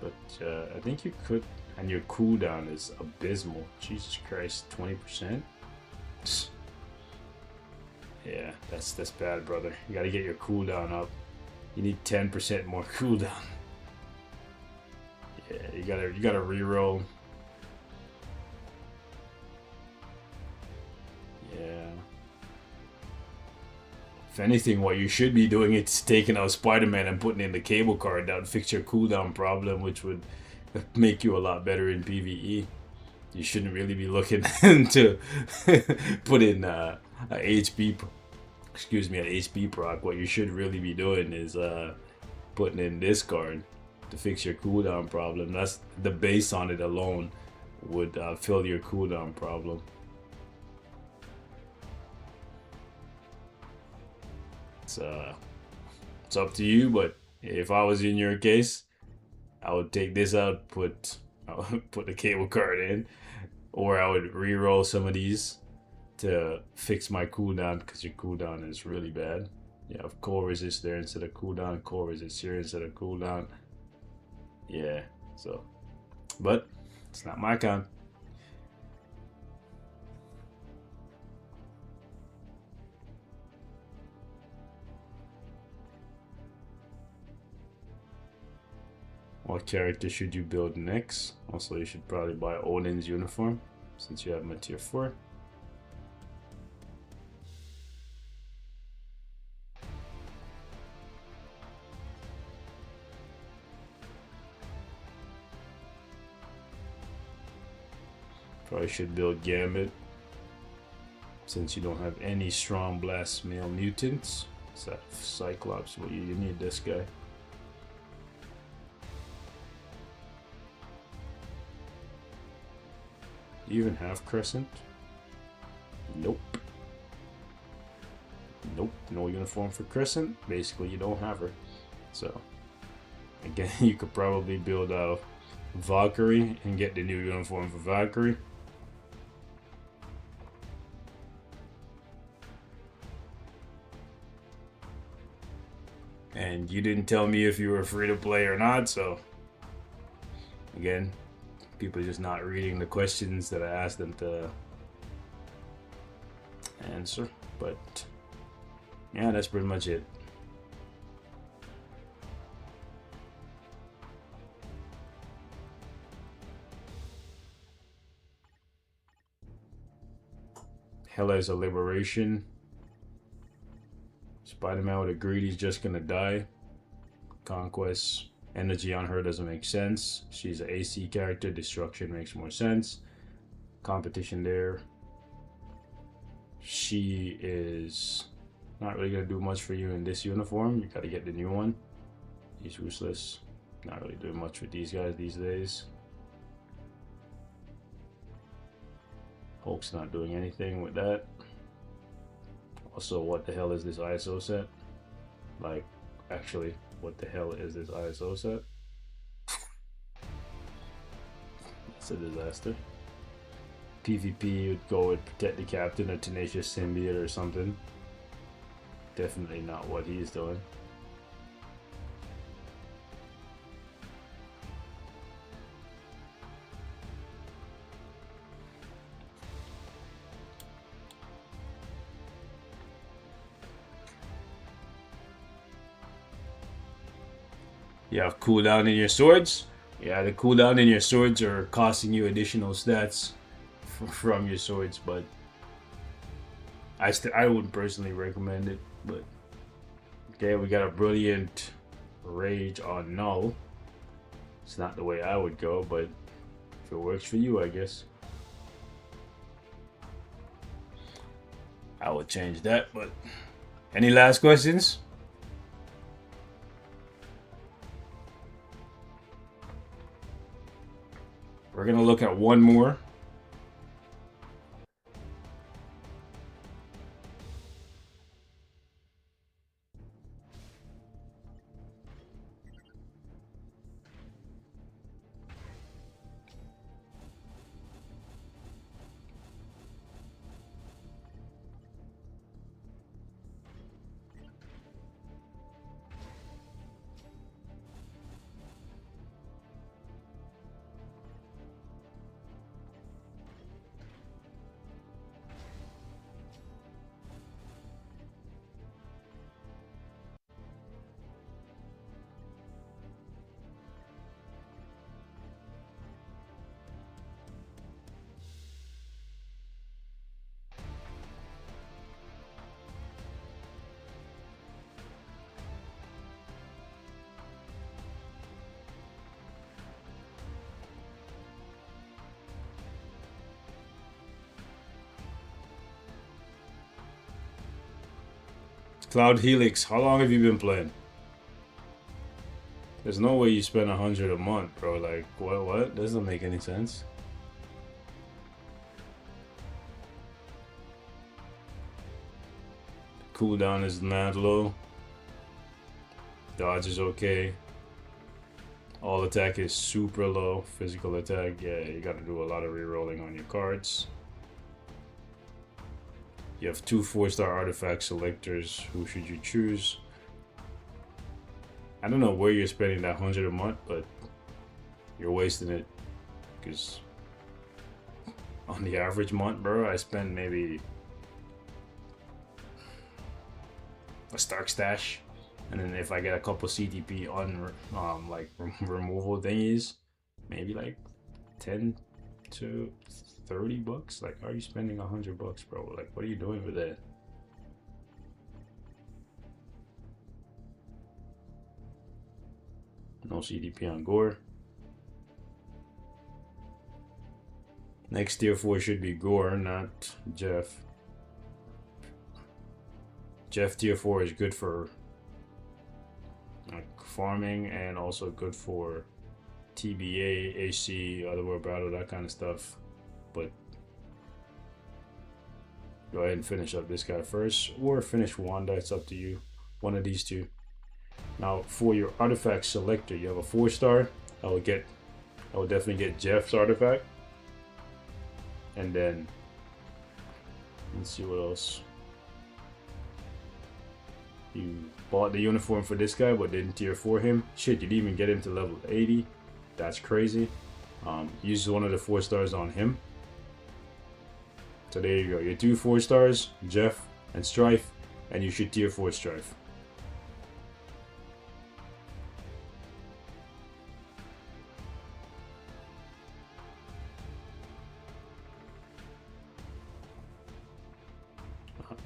But I think you could, and your cooldown is abysmal. Jesus Christ, 20%. Yeah, that's bad, brother. You gotta get your cooldown up. You need 10% more cooldown. Yeah, you gotta reroll If anything, what you should be doing is taking out Spider-Man and putting in the cable card. That would fix your cooldown problem, which would make you a lot better in PvE. You shouldn't really be looking to put in a HP, excuse me, an HP proc. What you should really be doing is putting in this card to fix your cooldown problem. That's the base on it alone would fill your cooldown problem. It's up to you, but if I was in your case, I would take this out, I would put the cable card in, or I would re-roll some of these to fix my cooldown, because your cooldown is really bad. You have core resist there instead of cooldown, core resist here instead of cooldown. Yeah, so, but it's not my count. What character should you build next? Also, you should probably buy Odin's uniform, since you have him at tier 4. Probably should build Gambit, since you don't have any strong blast male mutants. So Cyclops, well, you need this guy. Do you even have Crescent? Nope. Nope, no uniform for Crescent. Basically, you don't have her. So, again, you could probably build a Valkyrie and get the new uniform for Valkyrie. And you didn't tell me if you were free to play or not, so again, people are just not reading the questions that I asked them to answer. But yeah, that's pretty much it. Hela is a liberation. Spider-Man would agree he's just gonna die. Conquest. Energy on her doesn't make sense. She's an AC character. Destruction makes more sense. Competition there. She is not really gonna do much for you in this uniform. You gotta get the new one. He's useless. Not really doing much with these guys these days. Hulk's not doing anything with that. Also, what the hell is this ISO set? Like, actually, what the hell is this ISO set? It's a disaster. PvP would go with Protect the Captain or Tenacious Symbiote or something. Definitely not what he's doing. You have cooldown in your swords. Yeah, the cooldown in your swords are costing you additional stats from your swords, but I wouldn't personally recommend it. But okay, we got a brilliant rage on null. It's not the way I would go, but if it works for you, I guess I would change that. But any last questions? We're gonna look at one more. Cloud Helix, how long have you been playing? There's no way you spend 100 a month, bro. Like, what? Doesn't make any sense. Cooldown is mad low. Dodge is okay. All attack is super low. Physical attack, yeah, you gotta do a lot of rerolling on your cards. You have 2 4-star artifact selectors. Who should you choose? I don't know where you're spending that 100 a month, but you're wasting it. Because on the average month, bro, I spend maybe a Stark Stash. And then if I get a couple CTP on removal thingies, maybe like 10 to 30 bucks. Like, how are you spending 100 bucks, bro? Like, what are you doing with that? No CTP on Gore. Next tier 4 should be Gore, not Jeff. Jeff tier 4 is good for farming and also good for TBA, AC, Otherworld Battle, that kind of stuff. But go ahead and finish up this guy first, or finish Wanda, it's up to you. One of these two. Now for your artifact selector, you have a 4-star. I would definitely get Jeff's artifact. And then let's see what else. You bought the uniform for this guy, but didn't tier 4 him. Shit, you didn't even get him to level 80. That's crazy. Use one of the 4-stars on him. So there you go. Your 2 4-stars, Jeff and Strife, and you should tier 4 Strife.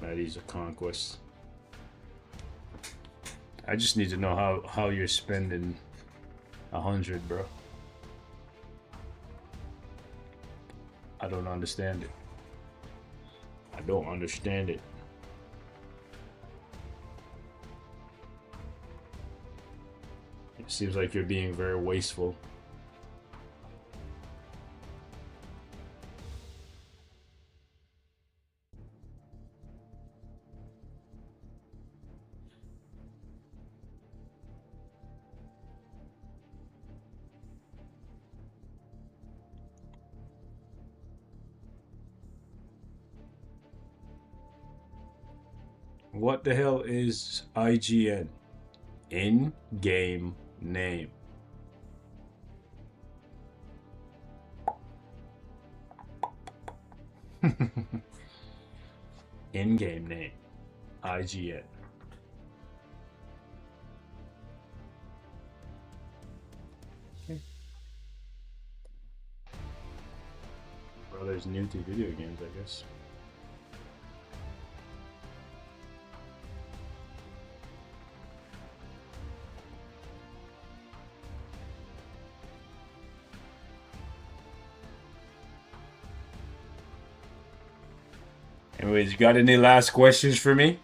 That is a conquest. I just need to know how you're spending 100, bro. I don't understand it. I don't understand it. It seems like you're being very wasteful. What the hell is IGN? In-game name. In-game name. IGN. Okay. Brother's new to video games, I guess. Anyways, you got any last questions for me?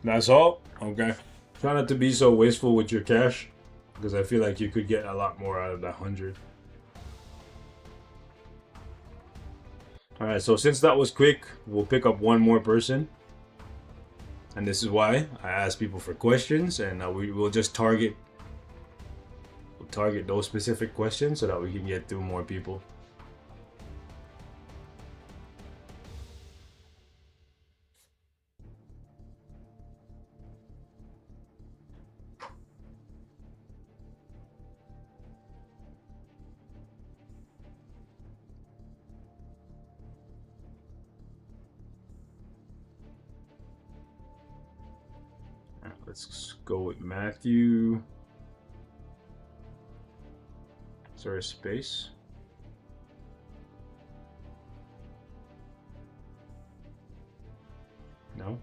That's all? Okay. Try not to be so wasteful with your cash, because I feel like you could get a lot more out of that 100. Alright, so since that was quick, we'll pick up one more person. And this is why I ask people for questions, and we will just target those specific questions so that we can get through more people. Let's go with Matthew. Is there a space? No?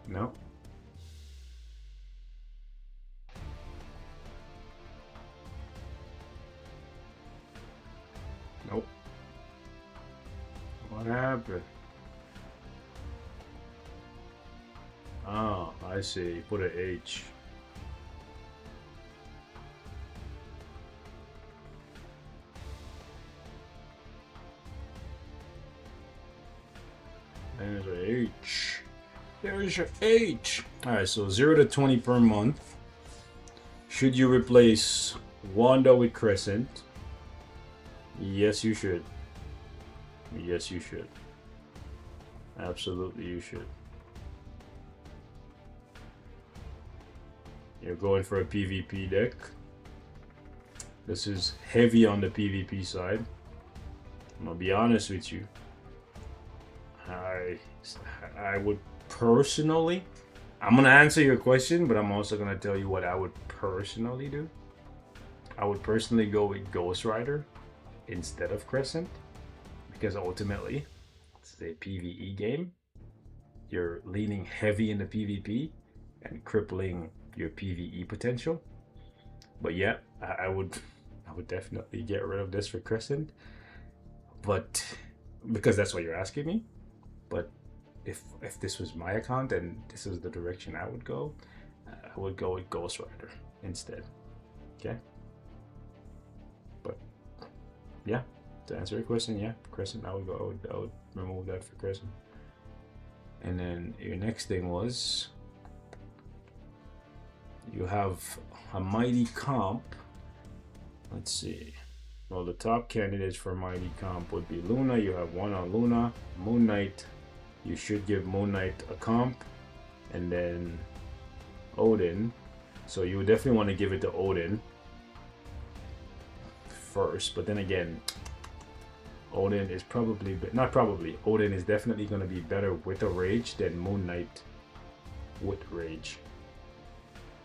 No? Nope. What happened? Oh, I see. Put an H. There's a H. There's your H. Alright, so 0 to 20 per month. Should you replace Wanda with Crescent? Yes, you should. Yes, you should. Absolutely, you should. You're going for a PvP deck. This is heavy on the PvP side. I'm gonna be honest with you. I would personally, I'm gonna answer your question, but I'm also gonna tell you what I would personally do. I would personally go with Ghost Rider instead of Crescent, because ultimately it's a PvE game. You're leaning heavy into PvP and crippling your PvE potential. But yeah, I would definitely get rid of this for Crescent. But because that's what you're asking me. But if this was my account and this is the direction I would go with Ghost Rider instead. Okay. But yeah, to answer your question, yeah, Crescent. I would remove that for Crescent. And then your next thing was you have a Mighty Comp. Let's see. Well, the top candidates for Mighty Comp would be Luna. You have one on Luna. Moon Knight. You should give Moon Knight a comp. And then Odin. So you would definitely want to give it to Odin first. But then again, Odin is probably, not probably, Odin is definitely going to be better with a Rage than Moon Knight with Rage.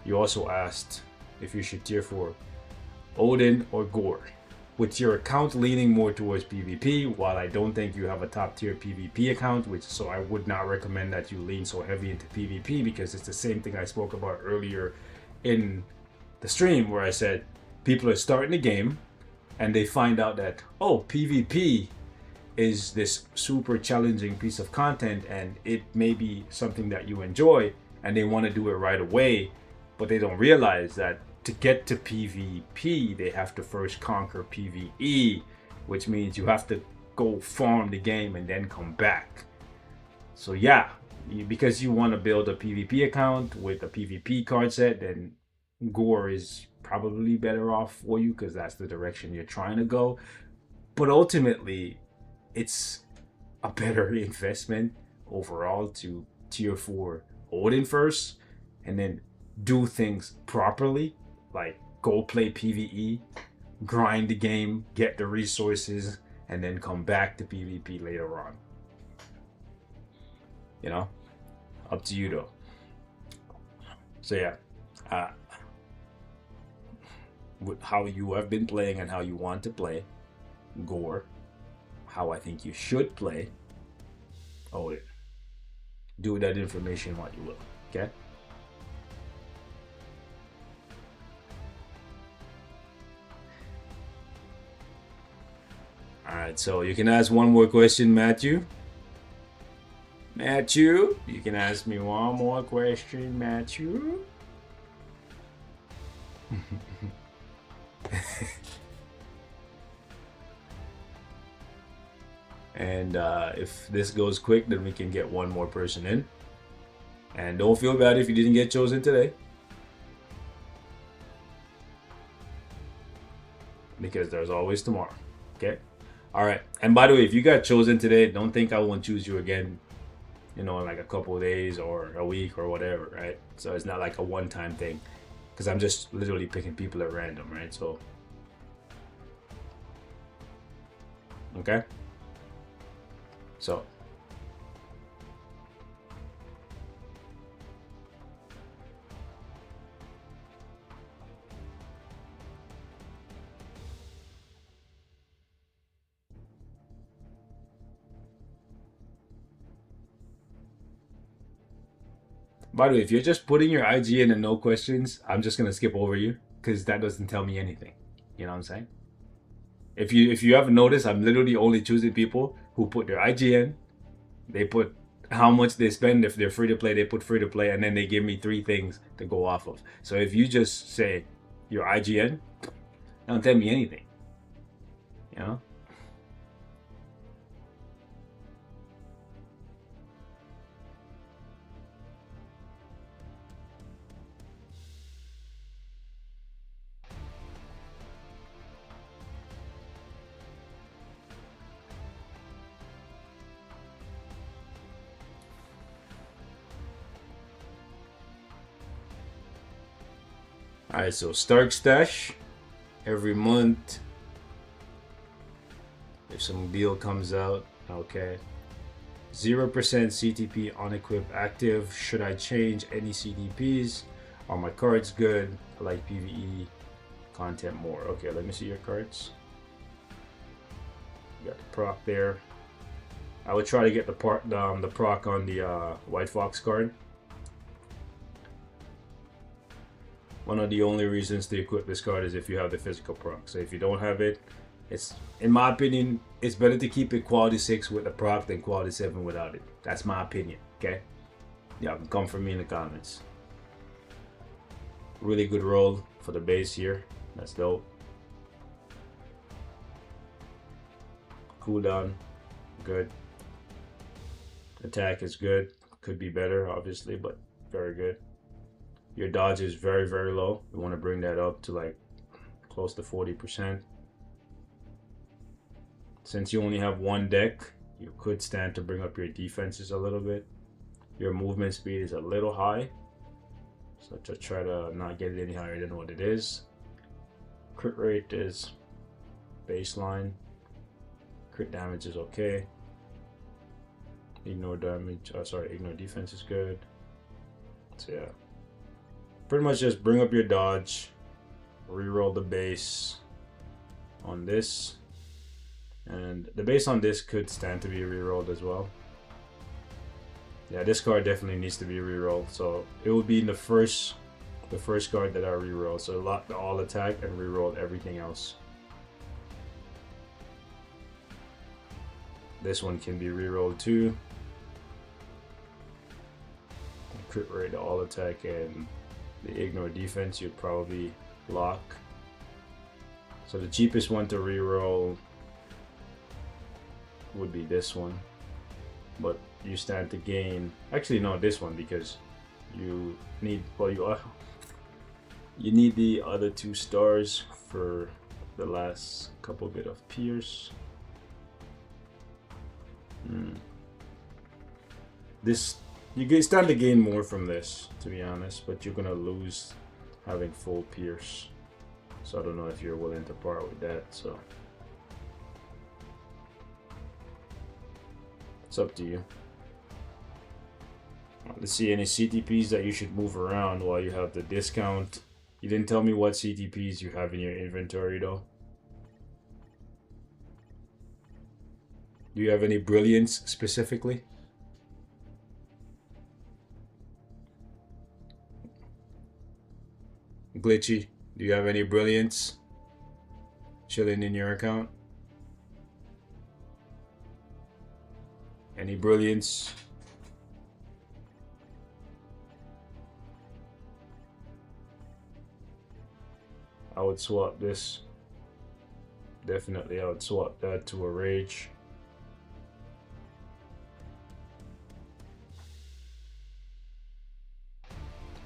You also asked if you should tier for Odin or Gore. With your account leaning more towards PvP, while I don't think you have a top tier PvP account, so I would not recommend that you lean so heavy into PvP, because it's the same thing I spoke about earlier in the stream, where I said people are starting the game and they find out that, oh, PvP is this super challenging piece of content and it may be something that you enjoy, and they want to do it right away, but they don't realize that to get to PvP, they have to first conquer PvE, which means you have to go farm the game and then come back. So yeah, because you want to build a PvP account with a PvP card set, then Gore is probably better off for you, because that's the direction you're trying to go. But ultimately, it's a better investment overall to tier 4 Odin first, and then do things properly, like go play PvE, grind the game, get the resources, and then come back to PvP later on. You know, up to you though. So yeah, with how you have been playing and how you want to play Gore, how I think you should play Odin. Do with that information what you will, okay? Alright, so you can ask one more question, Matthew. Matthew, you can ask me one more question, Matthew. And if this goes quick, then we can get one more person in. And don't feel bad if you didn't get chosen today, because there's always tomorrow. Okay? Alright. And by the way, if you got chosen today, don't think I won't choose you again, you know, in like a couple of days or a week or whatever, right? So it's not like a one-time thing, because I'm just literally picking people at random, right? So, okay? So, By the way, if you're just putting your IG in and no questions, I'm just gonna skip over you because that doesn't tell me anything. You know what I'm saying? If you haven't noticed, I'm literally only choosing people who put their IG in. They put how much they spend. If they're free to play, they put free to play, and then they give me 3 things to go off of. So if you just say your IGN, don't tell me anything. You know? Alright, so Stark Stash every month. If some deal comes out, okay. 0% CTP unequipped active. Should I change any CTPs? Are my cards good? I like PvE content more. Okay, let me see your cards. You got the proc there. I would try to get the proc on the White Fox card. One of the only reasons to equip this card is if you have the physical proc. So if you don't have it, it's, in my opinion, it's better to keep it quality 6 with the proc than quality 7 without it. That's my opinion, okay? Y'all can come for me in the comments. Really good roll for the base here. That's dope. Cooldown, good. Attack is good. Could be better, obviously, but very good. Your dodge is very, very low. We want to bring that up to like close to 40%. Since you only have one deck, you could stand to bring up your defenses a little bit. Your movement speed is a little high, so just try to not get it any higher than what it is. Crit rate is baseline. Crit damage is okay. Ignore damage, ignore defense is good. So yeah, pretty much just bring up your dodge, reroll the base on this, and the base on this could stand to be rerolled as well. Yeah, this card definitely needs to be rerolled, so it will be in the first card that I reroll. So lock the all attack and reroll everything else. This one can be rerolled too. Crit rate, the all attack, and the ignore defense you'd probably lock. So the cheapest one to reroll would be this one, but you stand to gain, actually no, this one, because you need, well, you need the other 2 stars for the last couple bit of Pierce. This, you stand to gain more from this, to be honest, but you're gonna lose having full Pierce. So I don't know if you're willing to part with that, so it's up to you. Let's see any CTPs that you should move around while you have the discount. You didn't tell me what CTPs you have in your inventory though. Do you have any brilliance specifically? Glitchy, do you have any brilliance chilling in your account? Any brilliance? I would swap this. Definitely, I would swap that to a rage.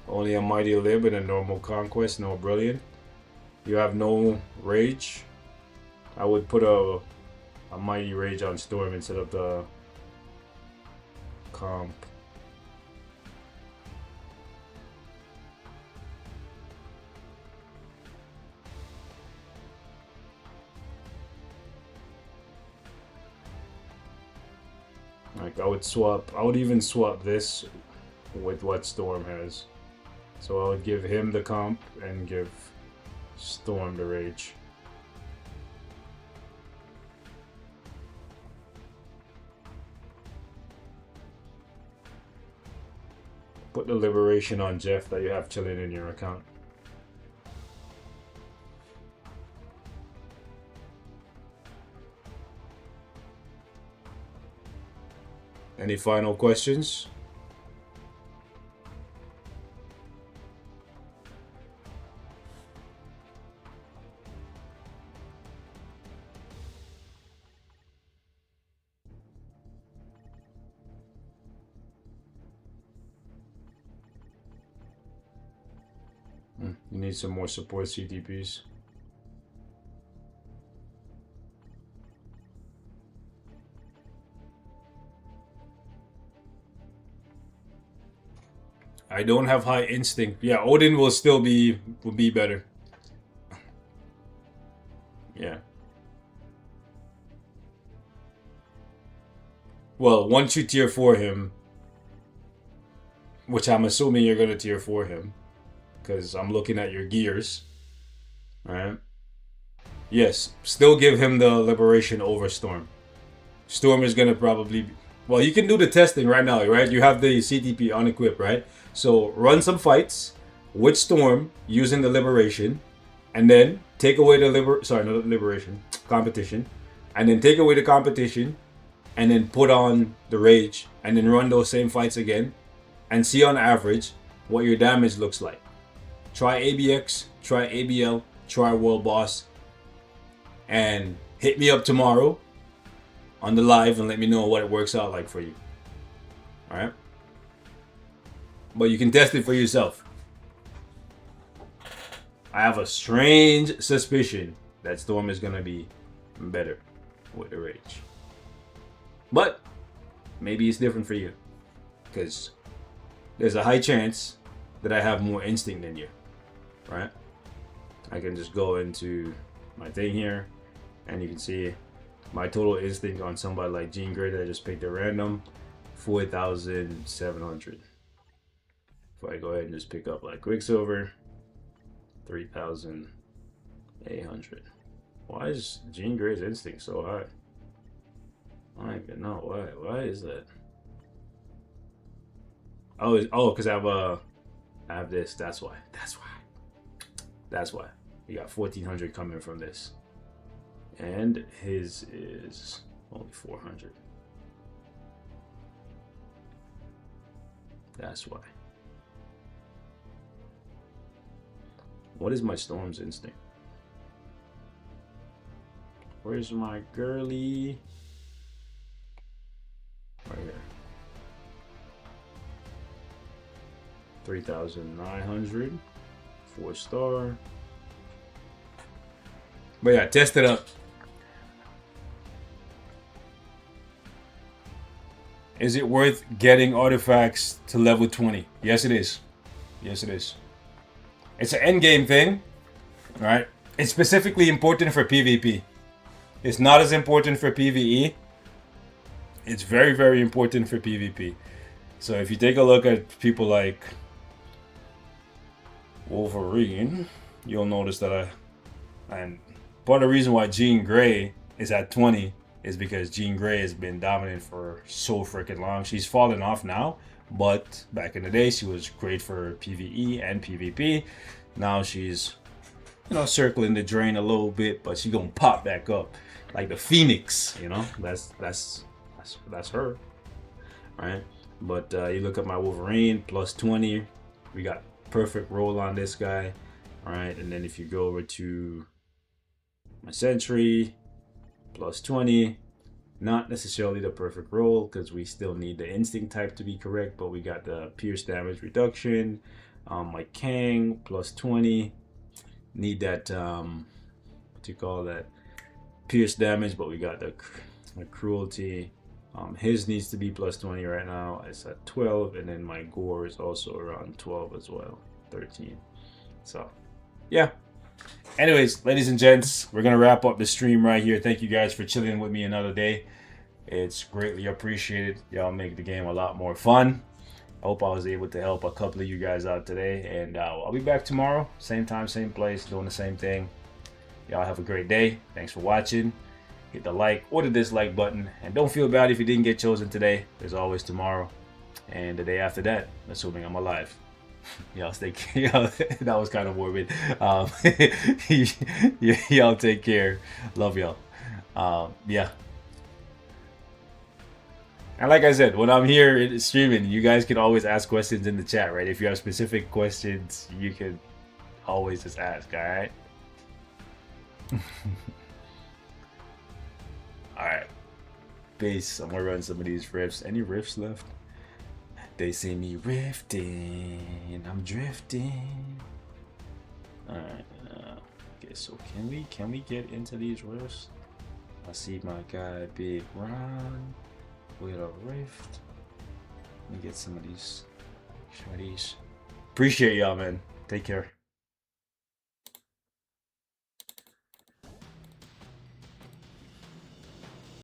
Only a mighty lib and a normal conquest, no brilliant. You have no rage. I would put a mighty rage on storm instead of the comp. Like I would even swap this with what Storm has. So I would give him the comp and give Storm the rage. put the liberation on Jeff that you have chilling in your account. Any final questions? You need some more support CTPs. I don't have high instinct. Yeah, Odin will still be better. Yeah. Well, once you tier 4 him, which I'm assuming you're gonna tier 4 him, because I'm looking at your gears. Alright. Yes, still give him the liberation over Storm. Storm is gonna probably be, well, you can do the testing right now, right? You have the CTP unequipped, right? So run some fights with Storm using the liberation, and then take away the competition, and then take away the competition, and then put on the rage, and then run those same fights again, and see on average what your damage looks like. Try ABX, try ABL, try World Boss, and hit me up tomorrow on the live and let me know what it works out like for you. Alright? But you can test it for yourself. I have a strange suspicion that Storm is going to be better with the rage. But maybe it's different for you, because there's a high chance that I have more instinct than you. Right? I can just go into my thing here, and you can see my total instinct on somebody like Jean Grey that I just picked at random, 4,700. If I go ahead and just pick up like Quicksilver, 3,800. Why is Jean Grey's instinct so high? I don't even know why. Why is that? Oh, because I have this. That's why. That's why. You got 1,400 coming from this. And his is only 400. That's why. What is my Storm's instinct? Where's my girly? Right here. 3,900. 4-star. But yeah, test it up. Is it worth getting artifacts to level 20? Yes, it is. Yes, it is. It's an endgame thing, right? It's specifically important for PvP. It's not as important for PvE. It's very, very important for PvP. So if you take a look at people like Wolverine, you'll notice that and part of the reason why Jean Grey is at 20 is because Jean Grey has been dominant for so freaking long. She's fallen off now, but back in the day she was great for PvE and PvP. Now she's, circling the drain a little bit, but she's gonna pop back up like the Phoenix. That's her, right? But you look at my Wolverine, plus 20. We got perfect roll on this guy, all right? And then if you go over to my Sentry, plus 20. Not necessarily the perfect roll, because we still need the instinct type to be correct, but we got the pierce damage reduction. My Kang, plus 20. Need that, what do you call that? Pierce damage, but we got the cruelty. His needs to be plus 20 right now. It's at 12, and then my gore is also around 12 as well, 13. So, yeah. Anyways, ladies and gents, we're going to wrap up the stream right here. Thank you guys for chilling with me another day. It's greatly appreciated. Y'all make the game a lot more fun. I hope I was able to help a couple of you guys out today. And I'll be back tomorrow. Same time, same place, doing the same thing. Y'all have a great day. Thanks for watching. Hit the like or the dislike button. And don't feel bad if you didn't get chosen today. There's always tomorrow. And the day after that, assuming I'm alive. Y'all stay y'all, that was kind of morbid. Y'all take care. Love y'all. Yeah. And like I said, when I'm here streaming, you guys can always ask questions in the chat, right? If you have specific questions, you can always just ask, alright? Alright. Peace. I'm gonna run some of these riffs. Any riffs left? They see me rifting. I'm drifting. Alright. Okay, so can we get into these riffs? I see my guy Big Ron with a rift. Let me get some of these shorties. Appreciate y'all, man. Take care.